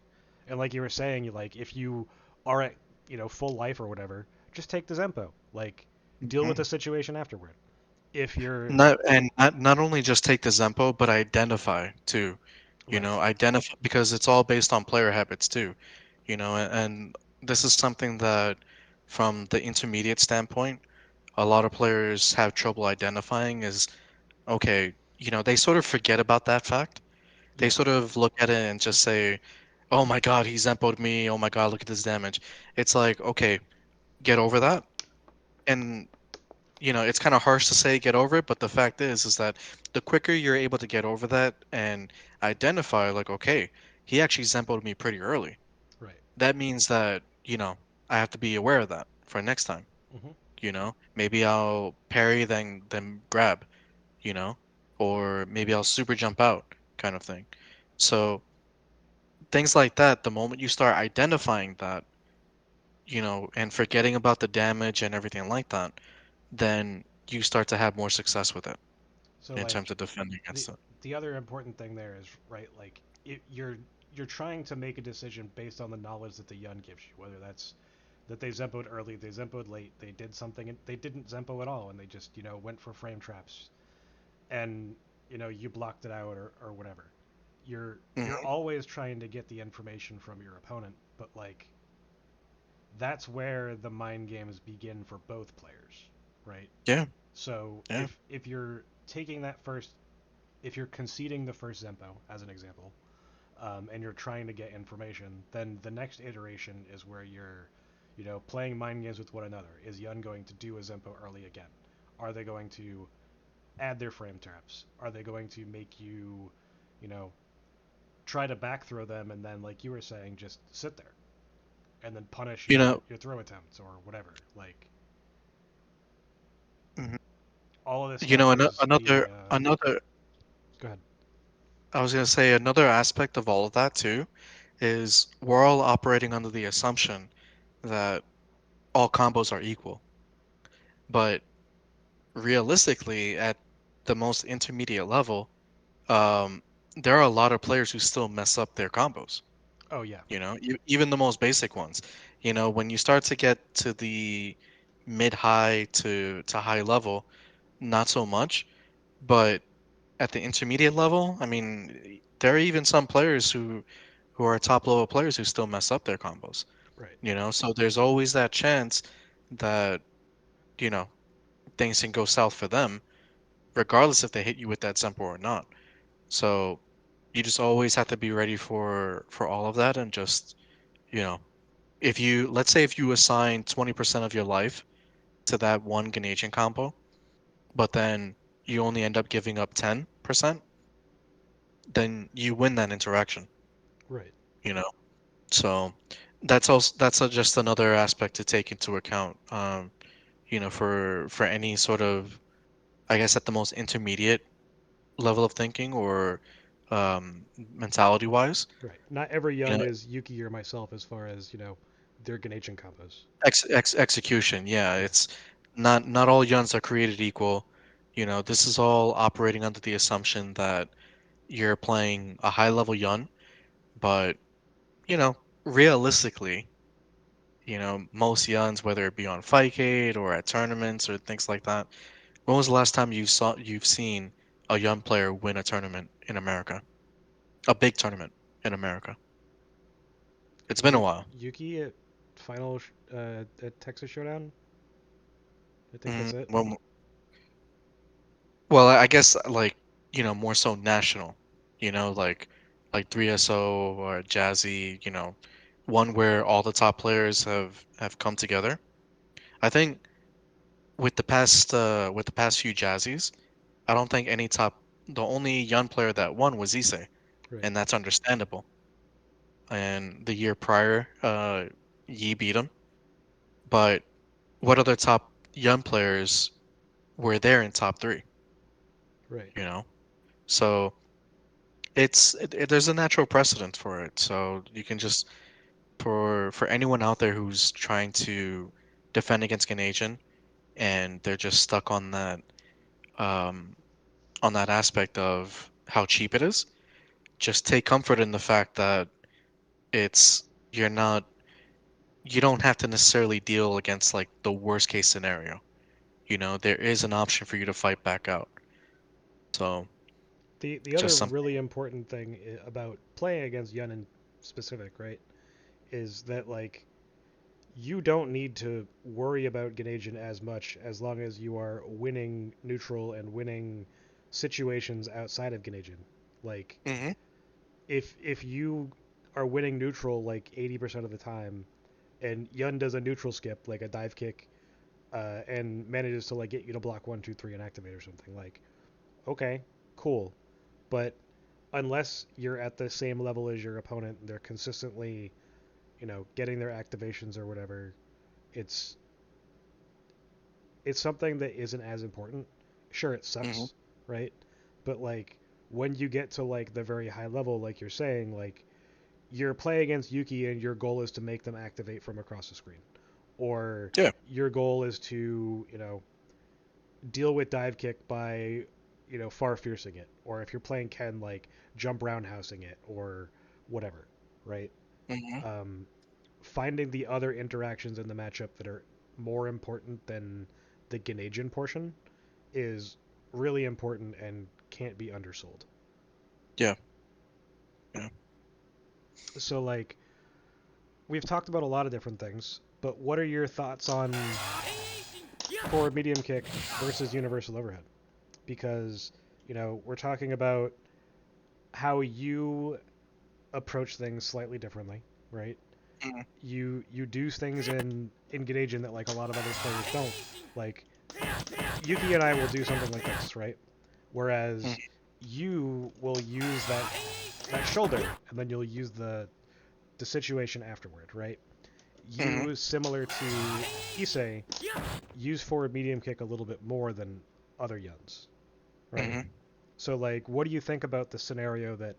And like you were saying, like if you are at full life or whatever, just take the Zempo. Like deal with Mhm. the situation afterward. If you're Not only just take the Zempo, but identify too. right, Identify because it's all based on player habits too. And this is something that from the intermediate standpoint, a lot of players have trouble identifying is okay, they sort of forget about that fact. They yeah, sort of look at it and just say, "Oh my God, he Zempo'd me. Oh my God, look at this damage." It's like, okay, get over that. And it's kind of harsh to say get over it, but the fact is that the quicker you're able to get over that and identify, like, okay, he actually Zempo'd me pretty early. right, That means that, I have to be aware of that for next time. hmm Maybe I'll parry then grab, you know, or maybe I'll super jump out kind of thing. So things like that, the moment you start identifying that, and forgetting about the damage and everything like that, then you start to have more success with it so in terms like of defending the against it. the other important thing there is right, like you're trying to make a decision based on the knowledge that the Yun gives you, whether that's that they Zempoed early, they Zempoed late, they did something, and they didn't Zempo at all, and they just went for frame traps, and you blocked it out or whatever. You're Hmm. always trying to get the information from your opponent, but like that's where the mind games begin for both players, right? Yeah, So yeah. if you're taking that first, if you're conceding the first Zempo as an example, and you're trying to get information, then the next iteration is where you're, playing mind games with one another. Is Yun going to do a Zempo early again? Are they going to add their frame traps? Are they going to make you, you know, try to back throw them and then, like you were saying, just sit there and then punish You know, your throw attempts or whatever? Like mhm. all of this stuff is being. Another. Go ahead. I was gonna say another aspect of all of that too is we're all operating under the assumption that all combos are equal, but realistically, at the most intermediate level, um, there are a lot of players who still mess up their combos. Oh yeah. Even the most basic ones. When you start to get to the mid-high to high level, not so much, but at the intermediate level, I mean, there are even some players who are top level players who still mess up their combos. Right. So there's always that chance that, you know, things can go south for them, regardless if they hit you with that Semper or not. So you just always have to be ready for all of that and just, you know, if you let's say if you assign 20% of your life to that one Geneijin combo, but then you only end up giving up 10%, then you win that interaction, Right. you know. So that's just another aspect to take into account. For any sort of, I guess, at the most intermediate level of thinking or mentality wise, Right. Not every you Yun know, is Yuki or myself as far as their Ganechen combos. execution. Yeah, Yeah. it's not all yuns are created equal. This is all operating under the assumption that you're playing a high level yun, but you know, realistically, most yuns, whether it be on Fightcade or at tournaments or things like that, when was the last time you've seen a young player win a tournament in America? A big tournament in America. It's been a while. Yuki at at Texas Showdown. I think Hmm. that's it. Well, I guess like, more so national, like 3SO or Jazzy, one where all the top players have come together. I think with the past few Jazzies, I don't think the only young player that won was Issei, Right. and that's understandable. And the year prior, Yi beat him. But what other top young players were there in top three, Right. you know? So there's a natural precedent for it. So you can just For anyone out there who's trying to defend against Geneijin and they're just stuck um on that aspect of how cheap it is, just take comfort in the fact that it's you're not you don't have to necessarily deal against like the worst case scenario. There is an option for you to fight back out. So The other just something. really important thing about playing against Yun in specific, right, is that like you don't need to worry about Geneijin as much as long as you are winning neutral and winning situations outside of Geneijin. Like Hmm. if you are winning neutral like 80% of the time, and Yun does a neutral skip like a dive kick, and manages to like get you to block 1, 2, 3 and activate or something, like okay, cool, but unless you're at the same level as your opponent, they're consistently, getting their activations or whatever. It's it's something that isn't as important. Sure, it Hmm. sucks, right? But like when you get to like the very high level, like you're saying, like you're playing against Yuki and your goal is to make them activate from across the screen, or Yeah. your goal is to deal with dive kick by far fiercing it, or if you're playing Ken, like jump roundhousing it or whatever, right? Hmm. um, Finding the other interactions in the matchup that are more important than the Geneijin portion is really important and can't be undersold. Yeah. Yeah. So like we've talked about a lot of different things, but what are your thoughts on forward medium kick versus universal overhead? Because we're talking about how you approach things slightly differently, right? Hmm. You do things in Geneijin that like a lot of other players don't. Like Yuki and I will do something like this, right? Whereas you will use that shoulder, and then you'll use the situation afterward, right? Hmm. You, similar to Issei, use forward medium kick a little bit more than other Yuns, right? Hmm. So like, what do you think about the scenario that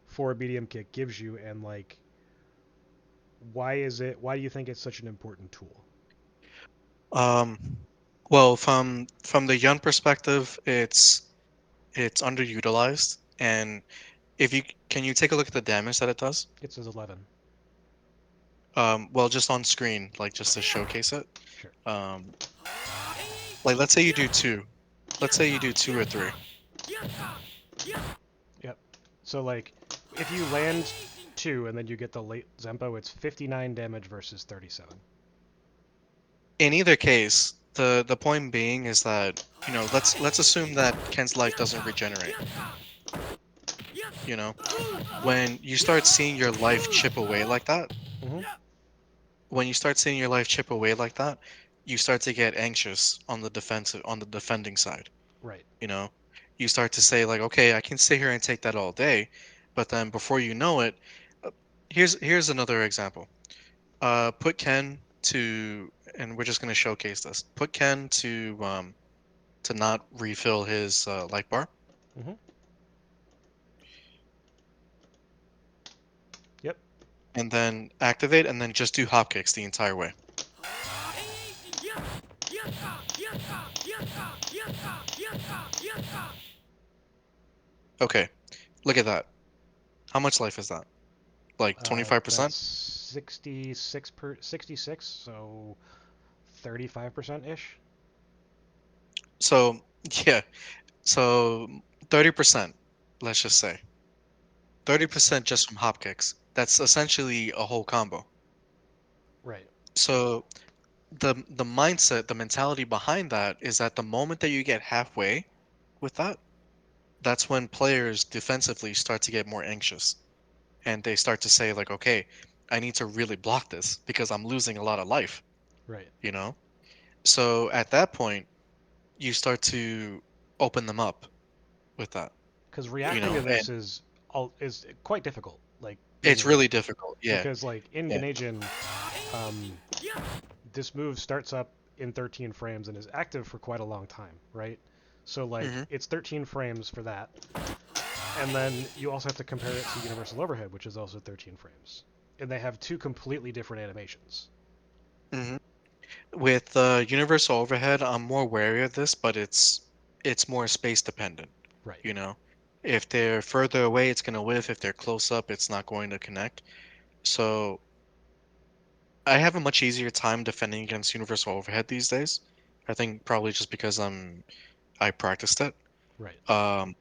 forward medium kick gives you, and like, why do you think it's such an important tool? Um, well, from the Yun perspective, it's underutilized, and if you can you take a look at the damage that it does? It says 11. Well, just on screen, like just to showcase it. Sure. Um, like let's say you do two. Let's say you do two or three. Yep. So like, if you land two and then you get the late Zempo, it's 59 damage versus 37. In either case, the point being is that, let's assume that Ken's life doesn't regenerate. You know, when you start seeing your life chip away like that, Mm-hmm. when you start seeing your life chip away like that, you start to get anxious on the defending side. Right. You know, you start to say like, okay, I can sit here and take that all day, but then before you know it, uh, here's another example. Put Ken to, and we're just gonna showcase this. Put Ken to not refill his life bar, Mm-hmm. Yep. and then activate, and then just do hop kicks the entire way. Okay, look at that. How much life is that? Like That's 25%? 66, so 35% ish. So yeah, so 30%, let's just say. 30% just from hop kicks. That's essentially a whole combo. Right. So the mindset, the mentality behind that is that the moment that you get halfway with that, that's when players defensively start to get more anxious and they start to say like, okay, I need to really block this because I'm losing a lot of life, Right. you know? So at that point, you start to open them up with that, Because reacting to and this is quite difficult. Like it's usually, really difficult. Yeah. because like in Yeah. Geneijin, um, this move starts up in 13 frames and is active for quite a long time, right? So like Hmm. it's 13 frames for that, and then you also have to compare it to Universal Overhead, which is also 13 frames. and they have two completely different animations. hmm With universal overhead, I'm more wary of this, but it's more space dependent. Right, You know, if they're further away, it's gonna whiff. If they're close up, it's not going to connect. So I have a much easier time defending against universal overhead these days. I think probably just because I practiced it. right. Um,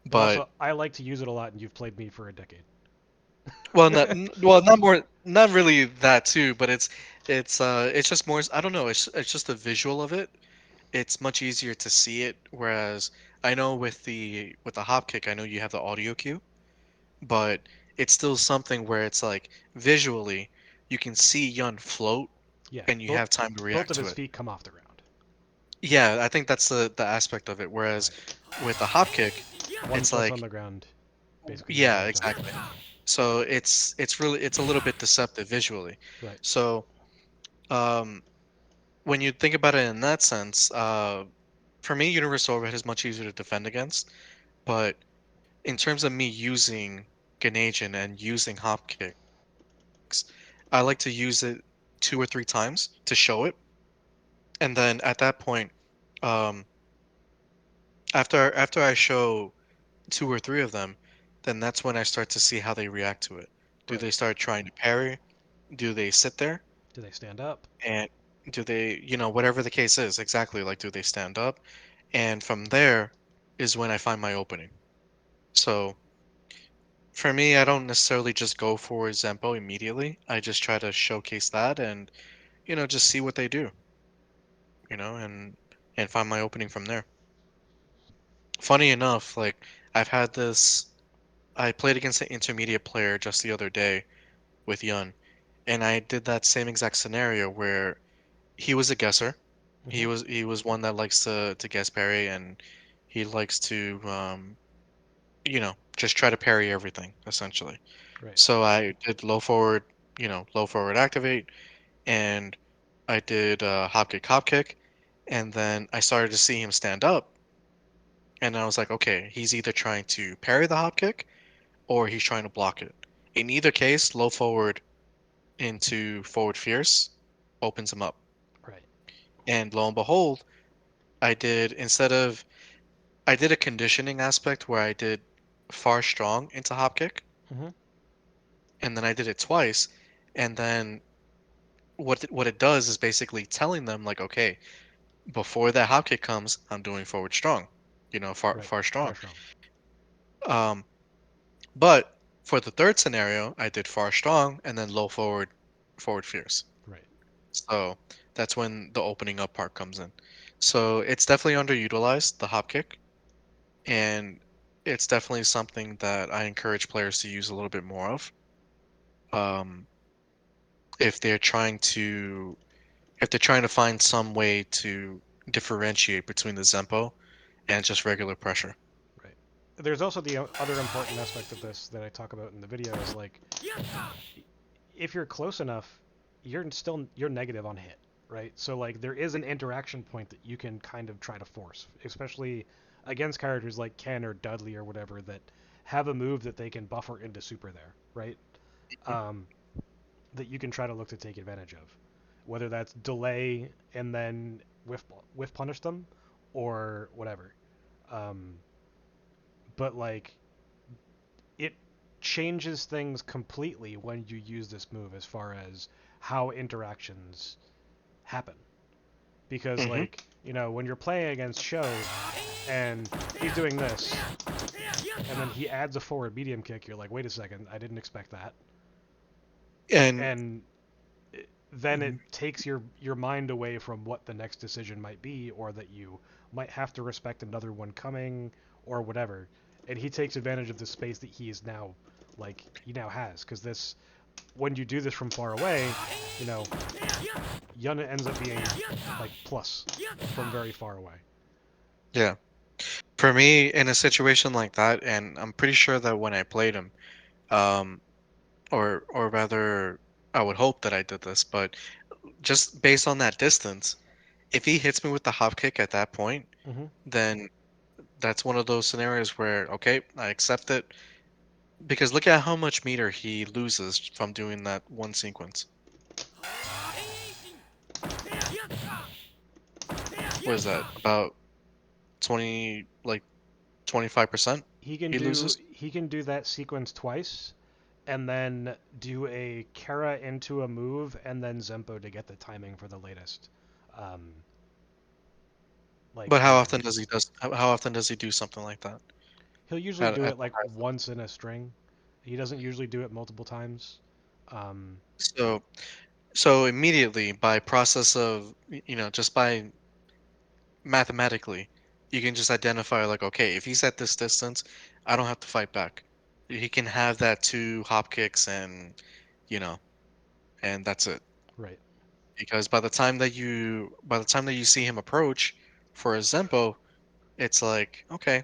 But but also, I like to use it a lot, and you've played me for a decade. not more, not really that too, but it's just more. I don't know. It's just the visual of it. It's much easier to see it. Whereas I know with the hop kick, I know you have the audio cue, but it's still something where it's like visually you can see Yun float Yeah, and you both have time to both react of to his it. feet come off the ground. Yeah, I think that's the aspect of it. Whereas Right. with the hop kick, One it's foot's on like the ground, basically the yeah, entire time. exactly. So it's a little bit deceptive visually. Right. So um, when you think about it in that sense, for me, Universal Overhead is much easier to defend against. But in terms of me using Geneijin and using hop kicks, I like to use it 2 or 3 times to show it, and then at that point, um, after I show 2 or 3 of them, then that's when I start to see how they react to it. Do Right. they start trying to parry? Do they sit there? Do they stand up? And do they, whatever the case is, exactly, like, do they stand up? And from there is when I find my opening. So for me, I don't necessarily just go for Zempo immediately. I just try to showcase that and, just see what they do, and find my opening from there. Funny enough, like I've had this I played against an intermediate player just the other day with Yun, and I did that same exact scenario where he was a guesser. Hmm. He was one that likes to guess parry, and he likes to just try to parry everything essentially. Right. So I did low forward activate, and I did hop kick, and then I started to see him stand up, and I was like, okay, he's either trying to parry the hop kick or he's trying to block it. In either case, low forward into forward fierce opens him up. Right. And lo and behold, I did instead of I did a conditioning aspect where I did far strong into hop kick, Hmm. and then I did it twice, and then what it does is basically telling them like, okay, before that hop kick comes, I'm doing forward strong, Right. far Far strong. strong. Um, but for the third scenario, I did far strong and then low forward fierce. Right. So that's when the opening up part comes in. So it's definitely underutilized, the hop kick, and it's definitely something that I encourage players to use a little bit more of. Um, if they're trying to find some way to differentiate between the Zempo and just regular pressure. Right. There's also the other important aspect of this that I talk about in the video is like if you're close enough, you're negative on hit, right? So like there is an interaction point that you can kind of try to force, especially against characters like Ken or Dudley or whatever that have a move that they can buffer into super there, right? Mhm. Um, that you can try to look to take advantage of, whether that's delay and then whiff punish them, or whatever. Um, but like it changes things completely when you use this move as far as how interactions happen. Because Mhm. like, when you're playing against Show and he's doing this and then he adds a forward medium kick, you're like, wait a second, I didn't expect that. And And then it mhm. takes your mind away from what the next decision might be, or that you might have to respect another one coming, or whatever. And he takes advantage of the space that he now has, because this when you do this from far away, you know, Yun ends up being like plus from very far away. Yeah, for me in a situation like that, and I'm pretty sure that when I played him, um, or rather, I would hope that I did this, but just based on that distance, if he hits me with the hop kick at that point, Hmm. then that's one of those scenarios where, okay, I accept it. Because look at how much meter he loses from doing that one sequence. What is that? About 20, like 25% he loses? He can do that sequence twice, and then do a Kara into a move, and then Zempo to get the timing for the latest. Um, like But timing on. how often does he do something like that? He'll usually At, do at it the like highest level? once in a string. He doesn't usually do it multiple times. Um, So so immediately by process of just by mathematically, you can just identify like, okay, if he's at this distance, I don't have to fight back. He can have that two hop kicks you know, and that's it. right, Because by the time that you see him approach for a Zempo, it's like, okay,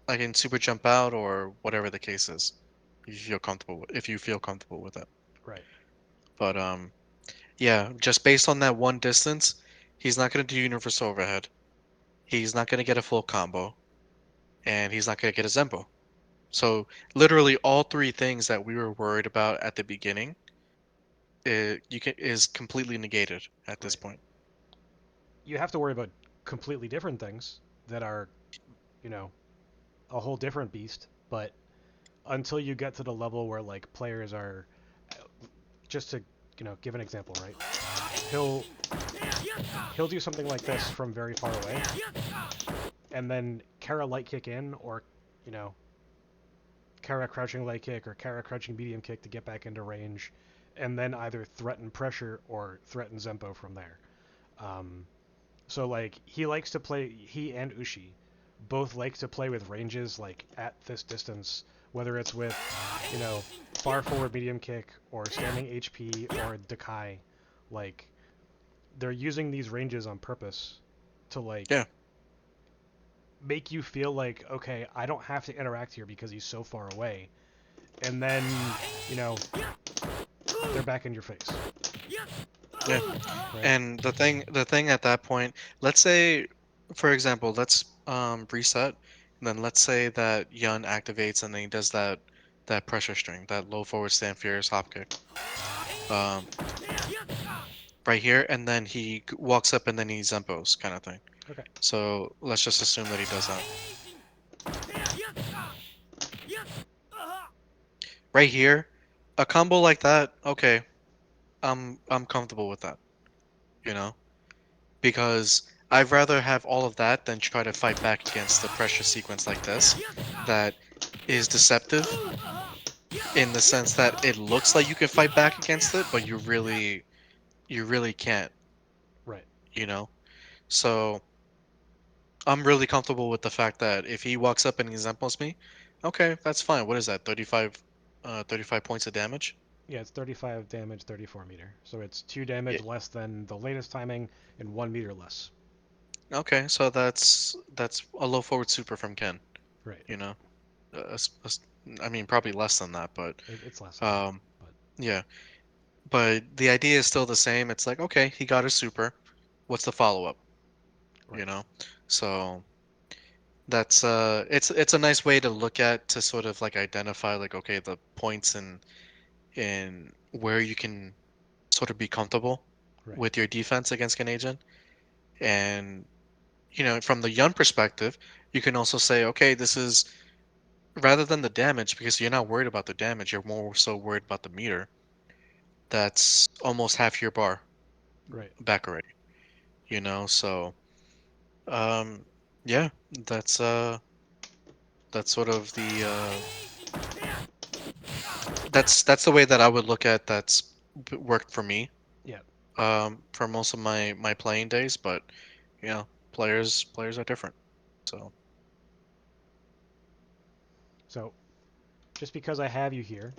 I can super jump out or whatever the case is. If you feel comfortable with it. right, But yeah, just based on that one distance, he's not gonna do universal overhead. He's not gonna get a full combo, and he's not gonna get a Zempo. So literally all three things that we were worried about at the beginning, is completely negated at this right. point. You have to worry about completely different things that are, you know, a whole different beast. But until you get to the level where like players are, just to give an example, right? He'll he'll do something like this from very far away, and then Kara light kick in, or you know Kara crouching light kick or Kara crouching medium kick to get back into range, and then either threaten pressure or threaten Zempo from there. Um, so like he and Ushi both like to play with ranges like at this distance, whether it's with far forward medium kick or standing HP or Dakai, like they're using these ranges on purpose to like Yeah, make you feel like, okay, I don't have to interact here because he's so far away, and then you know they're back in your face, yeah. right? And the thing at that point, let's say, for example, let's reset, and then let's say that Yun activates and then he does that pressure string, that low forward stand fierce hop kick, um, right here, and then walks up and then he Zempos kind of thing. Okay, So let's just assume that he does that. Right here, a combo like that, okay, I'm comfortable with that, you know, because I'd rather have all of that than try to fight back against the pressure sequence like this that is deceptive in the sense that it looks like you can fight back against it, but you really can't, right, you know. So I'm really comfortable with the fact that if he walks up and he examples me, okay, that's fine. What is that? 35 points of damage? yeah, it's 35 damage, 34 meter, so it's 2 damage Yeah. less than the latest timing and 1 meter less. Okay, so that's a low forward super from Ken, Right, you know. I mean, probably less than that, but it's less than that, um, but yeah. But the idea is still the same. It's like, okay, he got a super. What's the follow up? You right, know? So that's it's a nice way to look at to sort of like identify like, okay, the points in where you can sort of be comfortable right, with your defense against Geneijin. And from the Yun perspective, you can also say, okay, this is rather than the damage, because you're not worried about the damage, you're more so worried about the meter. That's almost half your bar right. back already, so um yeah, that's that's sort of the that's the way that I would look at worked for me Yeah. for most of my playing days, but players are different. So So just because I have you here,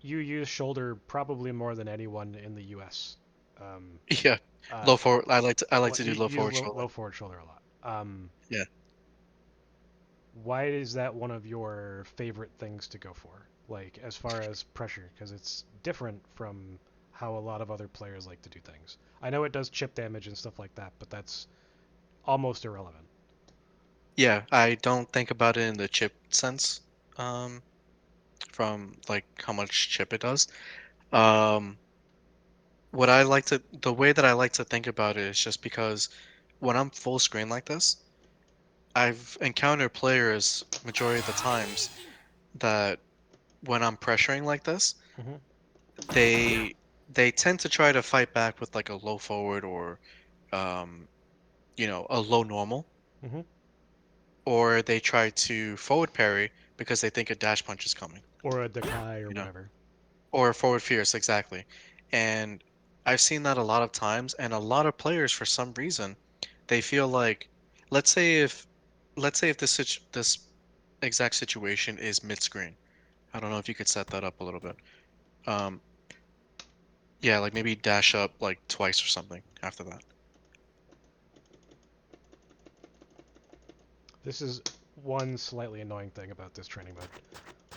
you use shoulder probably more than anyone in the U.S. Um, yeah, uh, low forward, I like to do you low use forward shoulder. low forward shoulder a lot. Yeah. Why is that one of your favorite things to go for? Like as far as pressure, because it's different from how a lot of other players like to do things. I know it does chip damage and stuff like that, but that's almost irrelevant. Yeah, I don't think about it in the chip sense. um, from like how much chip it does. Um, the way that I like to think about it is just because when I'm full screen like this, I've encountered players majority of the times that when I'm pressuring like this, Hmm. they they tend to try to fight back with like a low forward or um, a low normal, Hmm. or they try to forward parry because they think a dash punch is coming, Or a Dekai or you know, whatever. or forward fierce exactly. And I've seen that a lot of times, and a lot of players for some reason they feel like, let's say if this exact situation is mid screen. I don't know if you could set that up a little bit. Um, yeah, like maybe dash up like twice or something after that. This is one slightly annoying thing about this training mode,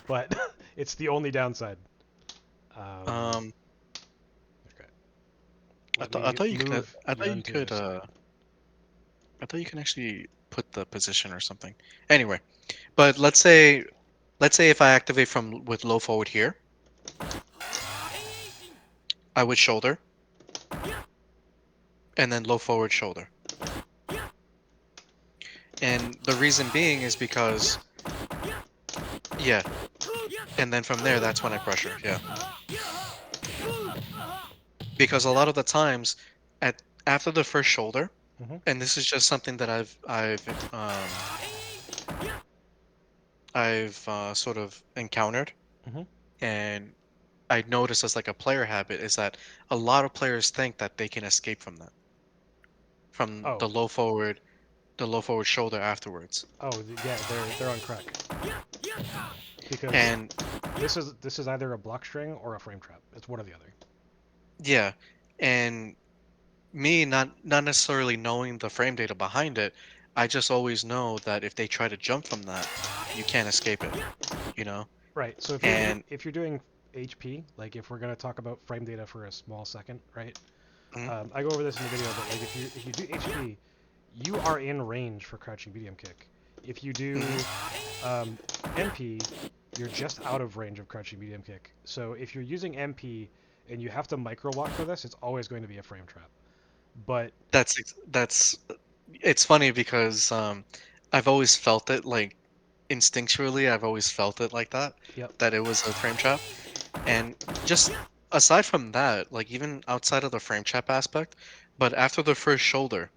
but it's the only downside. Um, Um, okay, I let thought I me thought you could move I thought you Yun to the could side. I thought you can actually put the position or something. Anyway, but let's say if I activate from with low forward here, I would shoulder and then low forward shoulder. And the reason being is because yeah, and then from there that's when I pressure. Yeah. Because a lot of the times at after the first shoulder, Hmm. and this is just something that I've sort of encountered Hmm. and I noticed as like a player habit is that a lot of players think that they can escape from that, from Oh, the low forward shoulder afterwards. oh, yeah, they're on crack because And this is either a block string or a frame trap. It's one or the other. yeah, and me not necessarily knowing the frame data behind it, I just always know that if they try to jump from that, you can't escape it, you know? Right. So And if you're doing HP, like if we're gonna talk about frame data for a small second, right? mhm, I go over this in the video, but like if you do HP, you are in range for crouching medium kick. If you mhm, do um, MP, you're just out of range of crouching medium kick. So if you're using MP and you have to micro lock for this, it's always going to be a frame trap. But that's it's funny because I've always felt it like instinctually, I've always felt it like that, yep. that it was a frame trap. And just aside from that, like even outside of the frame trap aspect, but after the first shoulder,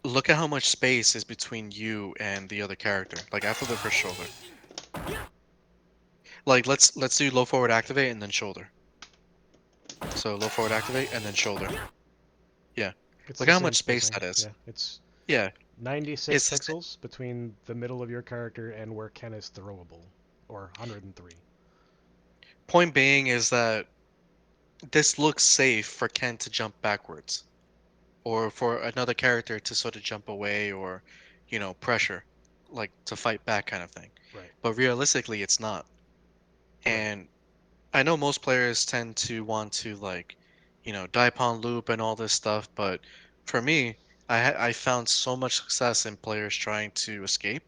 look at how much space is between you and the other character. Like after the first shoulder. Like let's do low forward activate and then shoulder. So low forward activate and then shoulder. Yeah. It's Look the at how same much space spacing. that is. Yeah, it's Yeah. 96 It's the sa- pixels between the middle of your character and where Ken is throwable, or 103. point being is that this looks safe for Ken to jump backwards or for another character to sort of jump away or pressure like to fight back kind of thing. Right. But realistically it's not. Right. And I know most players tend to want to like, die upon loop and all this stuff, but for me, I found so much success in players trying to escape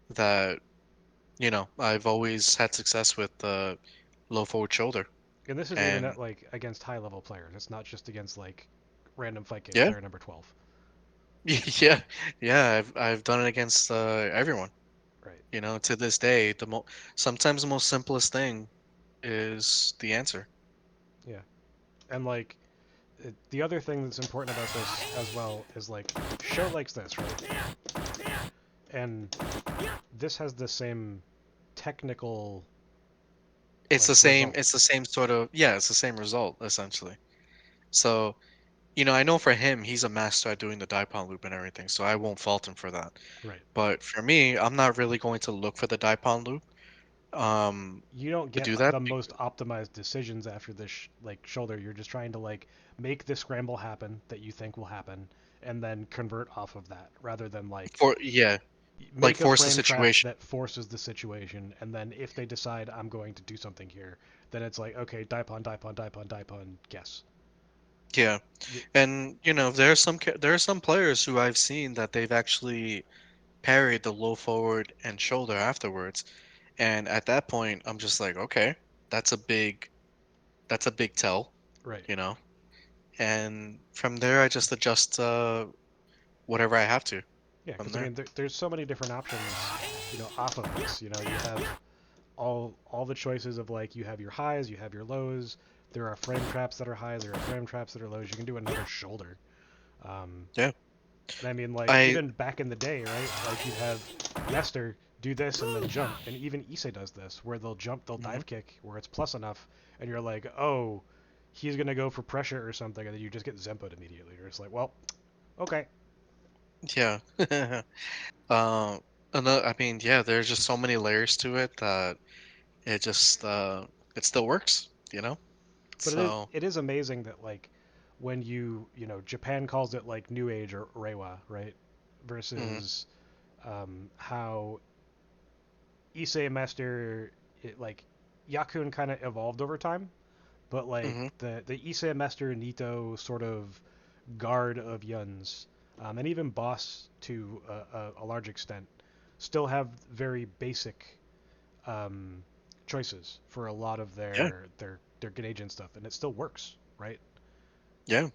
that, I've always had success with the low forward shoulder. And this is even And at like against high level players. It's not just against like random fight game yeah, player number 12. yeah, yeah, I've done it against everyone. Right. To this day, sometimes the most simplest thing is the answer. Yeah. And like the other thing that's important about this as well is like show likes this, right? And this has the same technical It's like the same. result. It's the same sort of yeah. It's the same result essentially. So I know for him, he's a master at doing the Daipon loop and everything, so I won't fault him for that. Right. But for me, I'm not really going to look for the Daipon loop You don't to get do that. the most optimized decisions after this like shoulder. You're just trying to like make the scramble happen that you think will happen and then convert off of that rather than like For yeah, like make a force the frame trap situation. that forces the situation, and then if they decide I'm going to do something here, then it's like okay, daipon, daipon, daipon, daipon, guess. Yeah, Y- and there are some players who I've seen that they've actually parried the low forward and shoulder afterwards, And at that point, I'm just like, okay, that's a big that's a big tell, Right. you know. And from there, I just adjust whatever I have to Yeah, from because I there. mean, there's so many different options, off of this. You have all the choices of like you have your highs, you have your lows. There are frame traps that are high. There are frame traps that are lows. You can do another shoulder. Um, Yeah, and I mean, like I even back in the day, right? Like you'd have Yester do this and then jump, and even Issei does this, where they'll jump, they'll mhm, dive kick, where it's plus enough, and you're like, oh, he's gonna go for pressure or something, and then you just get Zempoed immediately. You're just like, well, okay. yeah. Um, I mean, yeah, there's just so many layers to it that it just it still works, you know. But it is So, it is amazing that like when Japan calls it like New Age or Reiwa, right? mhm, Versus how Issei Master like Yakun kind of evolved over time, but like mhm, the Issei Master Nito sort of guard of Yuns, and even boss to a large extent, still have very basic um, choices for a lot of yeah, their Geneijin stuff, and it still works, right? yeah.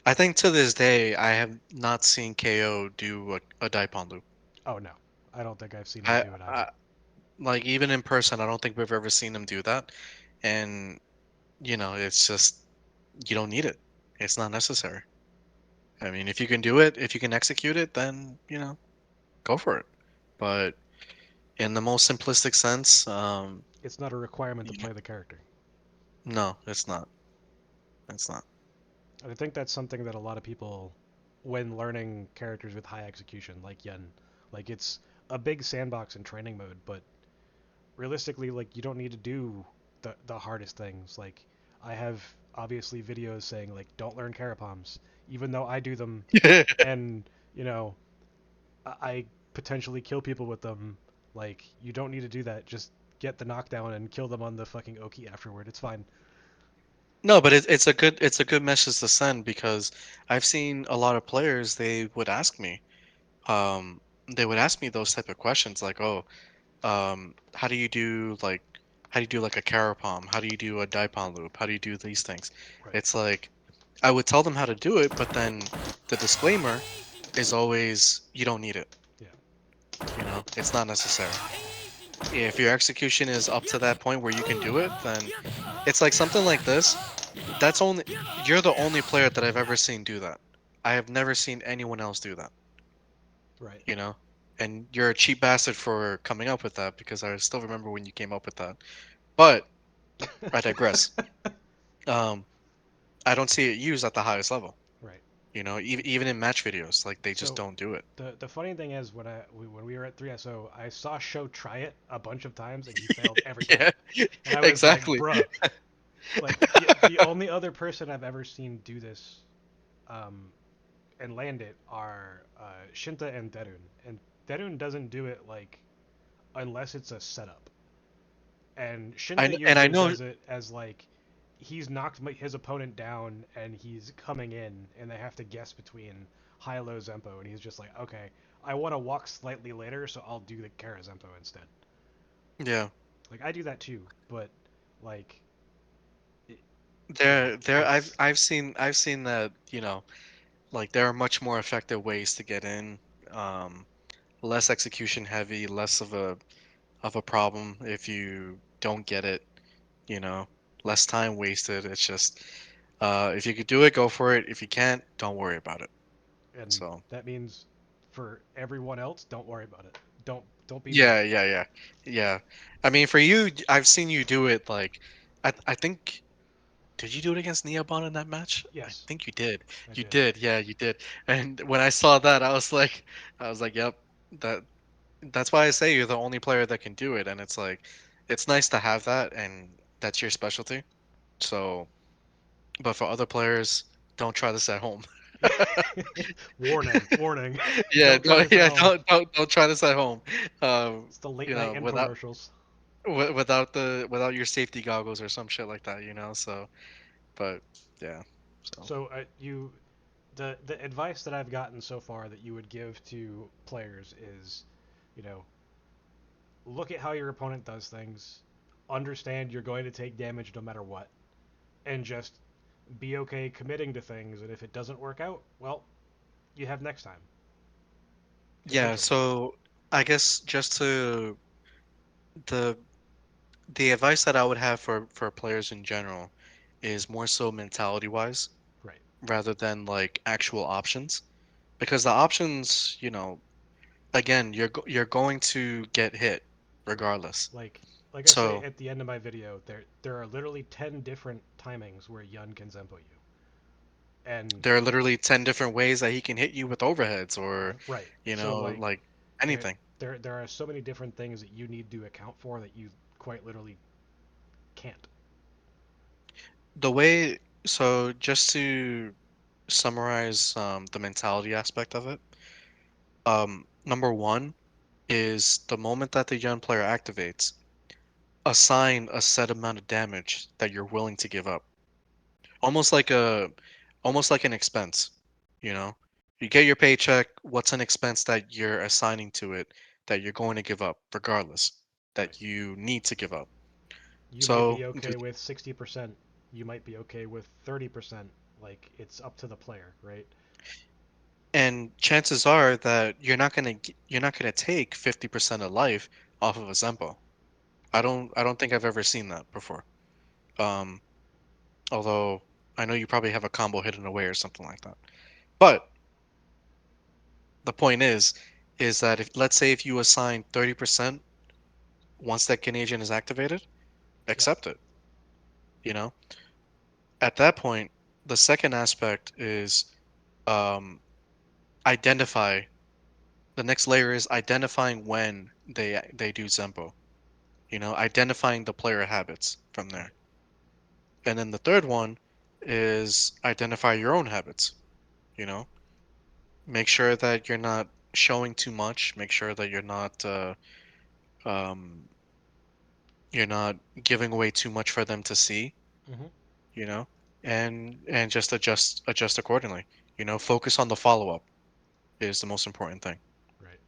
I think to this day, I have not seen KO do a Daipon loop. Oh no, I don't think I've seen him I, do it either. I like even in person, I don't think we've ever seen him do that. And it's just you don't need it. It's not necessary. I mean, if you can do it, if you can execute it, then go for it. But in the most simplistic sense, It's not a requirement to you know, play the character. no, it's not. It's not. And I think that's something that a lot of people, when learning characters with high execution, like Yen, like it's a big sandbox in training mode, but realistically, like you don't need to do the hardest things. Like I have obviously videos saying like don't learn carapoms, even though I do them, and you know I potentially kill people with them. Like you don't need to do that. Just get the knockdown and kill them on the fucking Oki afterward. It's fine. No, but it's a good message to send because I've seen a lot of players um they would ask me those type of questions like, oh, how do you do like a carapom? How do you do a daipon loop? How do you do these things? Right. It's like I would tell them how to do it, but then the disclaimer is always you don't need it. Yeah. It's not necessary. If your execution is up to that point where you can do it, then it's like something like this. That's only You're the only player that I've ever seen do that. I have never seen anyone else do that, Right. you know? And you're a cheap bastard for coming up with that because I still remember when you came up with that. But I digress. Um, I don't see it used at the highest level. Right. Even in match videos, like they just So don't do it. the funny thing is when we were at 3SO, I saw Show try it a bunch of times and he failed every time. Yeah, And I was like, exactly. bruh, like the only other person I've ever seen do this um, and land it are Shinta and Derun. And Derun doesn't do it like unless it's a setup. And Shinta I usually know. does it as like he's knocked his opponent down and he's coming in and they have to guess between high low Zempo and he's just like, okay, I want to walk slightly later, so I'll do the Kara Zempo instead. Yeah, Like I do that too, but like it, there. it's I've seen that. Like there are much more effective ways to get in. Um, Less execution heavy, less of a problem if you don't get it. You know, Less time wasted. It's just if you could do it, go for it. If you can't, don't worry about it. and So that means for everyone else, don't worry about it. Don't be me. yeah, yeah, yeah, yeah. I mean, for you, I've seen you do it. Like, I think did you do it against Neobon in that match? I Yes, think you did. I You did. did. Yeah, you did. And when I saw that, I was like, yep, that that's why I say you're the only player that can do it. And it's like, it's nice to have that, and that's your specialty. So, but for other players, don't try this at home. Warning, warning. Yeah, Don't try this at home. don't try this at home. Um, It's the late night Without infomercials. without your safety goggles or some shit like that. So, but yeah, so. So the advice that I've gotten so far that you would give to players is, you know, look at how your opponent does things, understand you're going to take damage no matter what, and just be okay committing to things. And if it doesn't work out, well, you have next time, Yeah, essentially. so I guess just to the the advice that I would have for players in general is more so mentality wise Right. rather than like actual options because the options, again, you're going to get hit Right. regardless. Like like I say So at the end of my video, there are literally 10 different timings where Yun can Zempo you. And there are literally 10 different ways that he can hit you with overheads or, right. So like like there anything. there are so many different things that you need to account for that you quite literally can't. The way, so just to summarize the mentality aspect of it, number one is the moment that the young player activates, assign a set amount of damage that you're willing to give up. Almost like a almost like an expense, you know? You get your paycheck, what's an expense that you're assigning to it that you're going to give up regardless, Right. that you need to give up. You might So, be okay with 60%, you might be okay with 30%, like it's up to the player, right? and chances are that you're not gonna take 50% of life off of a Zempo. Right. I don't think I've ever seen that before. Um, Although I know you probably have a combo hidden away or something like that. But the point is that if let's say if you assign 30% once that Geneijin is activated, Yeah. accept it. You know, at that point, the second aspect is um, identify. The next layer is identifying when they do Zempo. Identifying the player habits from there. Right. And then the third one is identify your own habits. You know, make sure that you're not showing too much. Make sure that um, you're not giving away too much for them to see. Mhm. You know, and just adjust accordingly. Focus on the follow up is the most important thing. Right.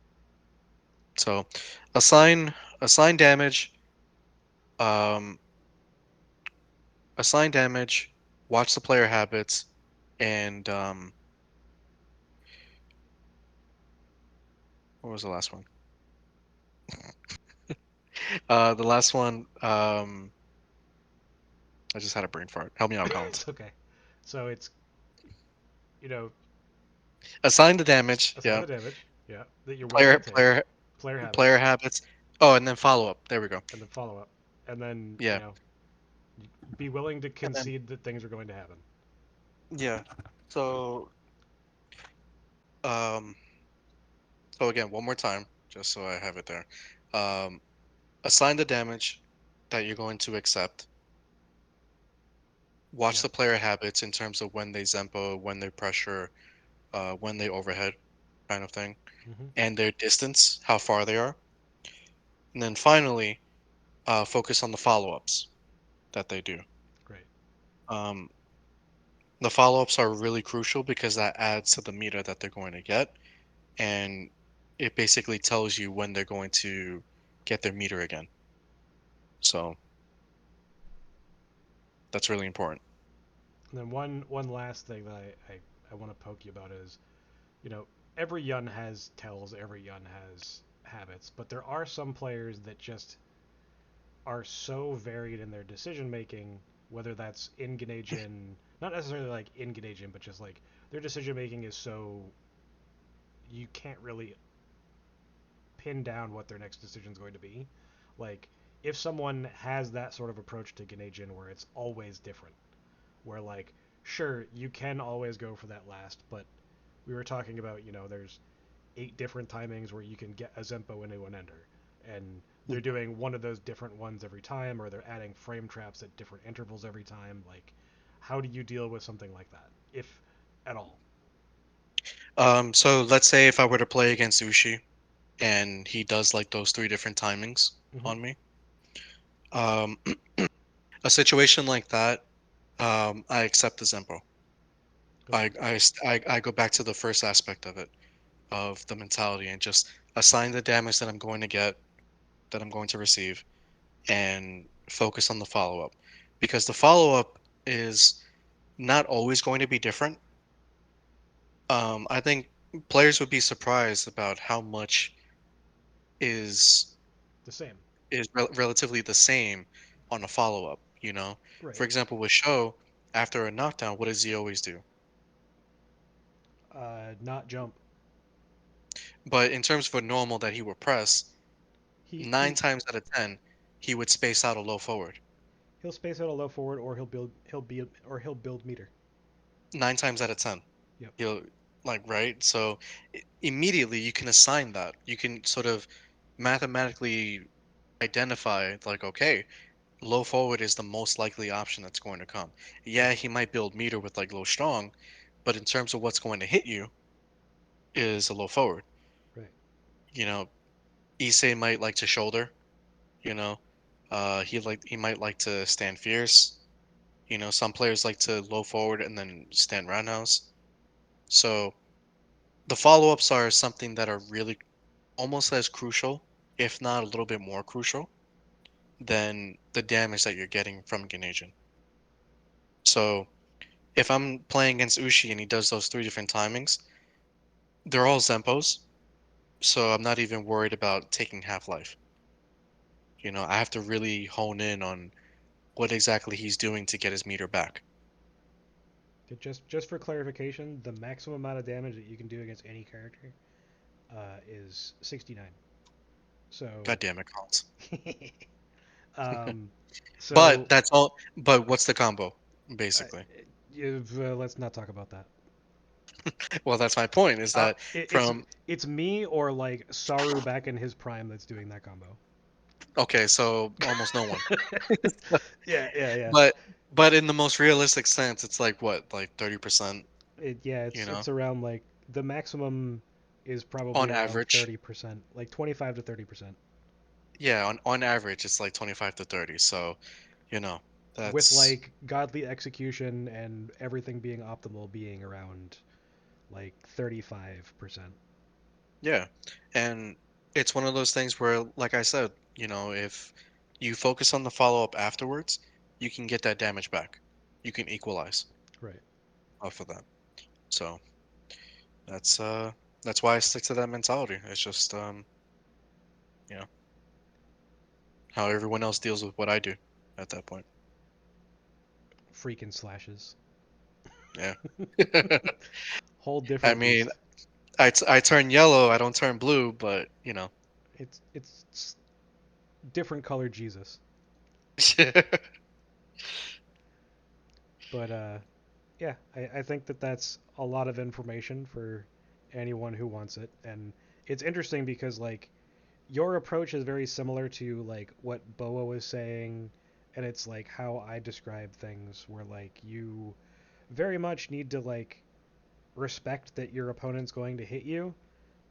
So, assign damage. Um, Assign damage. Watch the player habits, and what was the last one? The last one. I just had a brain fart. Help me out, Collins. It's okay. So it's, you know, Assign the damage. assign Yeah. the damage, yeah, that you're willing to Player take, player player player habits, habits. Oh, and then follow up. There we go. and then follow up. And then, Yeah. be willing to And then concede that things are going to happen. yeah. So um so again, one more time, just so I have it there. Um Assign the damage that you're going to accept. Watch Yeah. the player habits in terms of when they Zempo, when they pressure, when they overhead, kind of thing, Hmm. and their distance, how far they are. And then finally, focus on the follow-ups that they do. Great. Um, the follow-ups are really crucial because that adds to the meter that they're going to get, and it basically tells you when they're going to get their meter again. So that's really important. And then one last thing that I want to poke you about is, you know, every Yun has tells, every Yun has habits, but there are some players that just are so varied in their decision making, whether that's in Geneijin, not necessarily like in Geneijin, but just like their decision making is so you can't really pin down what their next decision is going to be. Like if someone has that sort of approach to Geneijin where it's always different, where like sure you can always go for that last, but we were talking about there's 8 different timings where you can get a Zempo into an ender, and they're doing one of those different ones every time, or they're adding frame traps at different intervals every time. Like, how do you deal with something like that, if at all? So let's say if I were to play against Ushi and he does like those three different timings Mm-hmm. on me, um, a situation like that, I accept the Zempo. Okay. I go back to the first aspect of it, of the mentality, and just assign the damage that I'm going to get. that I'm going to receive and focus on the follow up. Because the follow up is not always going to be different. I think players would be surprised about how much is The same. relatively the same on a follow up. For Right. example, with Show, after a knockdown, what does he always do? Not jump. But in terms of a normal that he would press, nine He times out of 10, he would space out a low forward. he'll space out a low forward, or he'll build meter. 9 times out of 10. Yep. He'll, like, right? So immediately you can assign that. You can sort of mathematically identify, like, okay, low forward is the most likely option that's going to come. Yeah, Right. he might build meter with like low strong, but in terms of what's going to hit you is a low forward. Right. You know, Issei might like to shoulder, you know. He might like to stand fierce. Some players like to low forward and then stand roundhouse. So the follow-ups are something that are really almost as crucial, if not a little bit more crucial, than the damage that you're getting from Geneijin. So if I'm playing against Ushi and he does those three different timings, they're all Zempos, so I'm not even worried about taking half life. I have to really hone in on what exactly he's doing to get his meter back. Just for clarification, the maximum amount of damage that you can do against any character is 69. So, God damn it, Collins. um, But so that's all. But what's the combo, uh, basically? let's not talk about that. Well, that's my point. Is Uh, that it, it's from it's me or like Saru back in his prime that's doing that combo. okay, so almost no one. Yeah, yeah, yeah. But in the most realistic sense, it's like what, like 30%, Yeah, you know, it's around like the maximum is probably on around average. 30%, like 25 to 30%, Yeah, on average, it's like 25 to 30. So, you know, with that's like godly execution and everything being optimal being around like 35%. yeah. And it's one of those things where, like I said, if you focus on the follow-up afterwards, you can get that damage back. You can equalize Right. off of that. So that's uh that's why I stick to that mentality. It's just you know, how everyone else deals with what I do at that point. Freaking slashes. Yeah. Whole I different mean, beast. I turn yellow, I don't turn blue, but It's different colored Jesus. But yeah, I think that that's a lot of information for anyone who wants it, and it's interesting because like your approach is very similar to like what Boa was saying, and it's like how I describe things, where like you very much need to like respect that your opponent's going to hit you,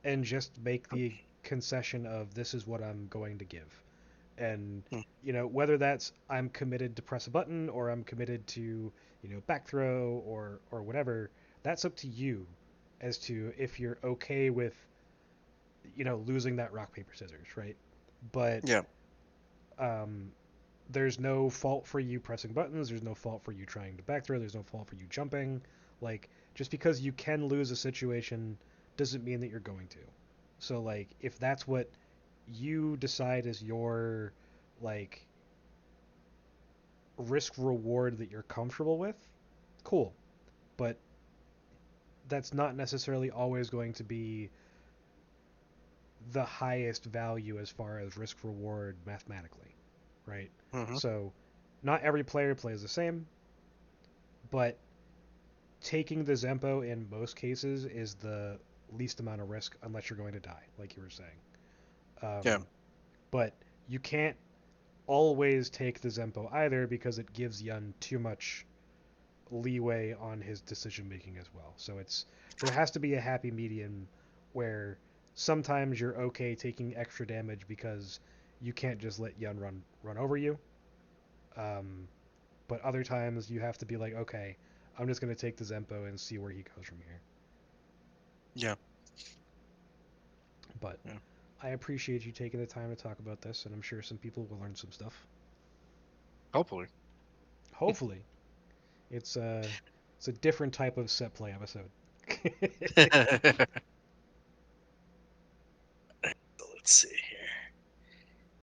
and just make the concession of this is what I'm going to give. And Mm, whether that's I'm committed to press a button or I'm committed to back throw or whatever, that's up to you as to if you're okay with losing that rock paper scissors, right? But yeah. um, there's no fault for you pressing buttons. There's no fault for you trying to back throw. There's no fault for you jumping. Like, just because you can lose a situation doesn't mean that you're going to. So like if that's what you decide is your like risk reward that you're comfortable with, cool. But that's not necessarily always going to be the highest value as far as risk reward mathematically, right? Hmm. So not every player plays the same, but taking the Zempo in most cases is the least amount of risk unless you're going to die, like you were saying. Yeah. But you can't always take the Zempo either because it gives Yun too much leeway on his decision making as well. So there has to be a happy medium where sometimes you're okay taking extra damage because you can't just let Yun run over you. Um, but other times you have to be like, okay, I'm just gonna take the Zempo and see where he goes from here. Yeah. But Yeah. I appreciate you taking the time to talk about this, and I'm sure some people will learn some stuff. Hopefully. Hopefully, it's a it's a different type of set play episode. Let's see.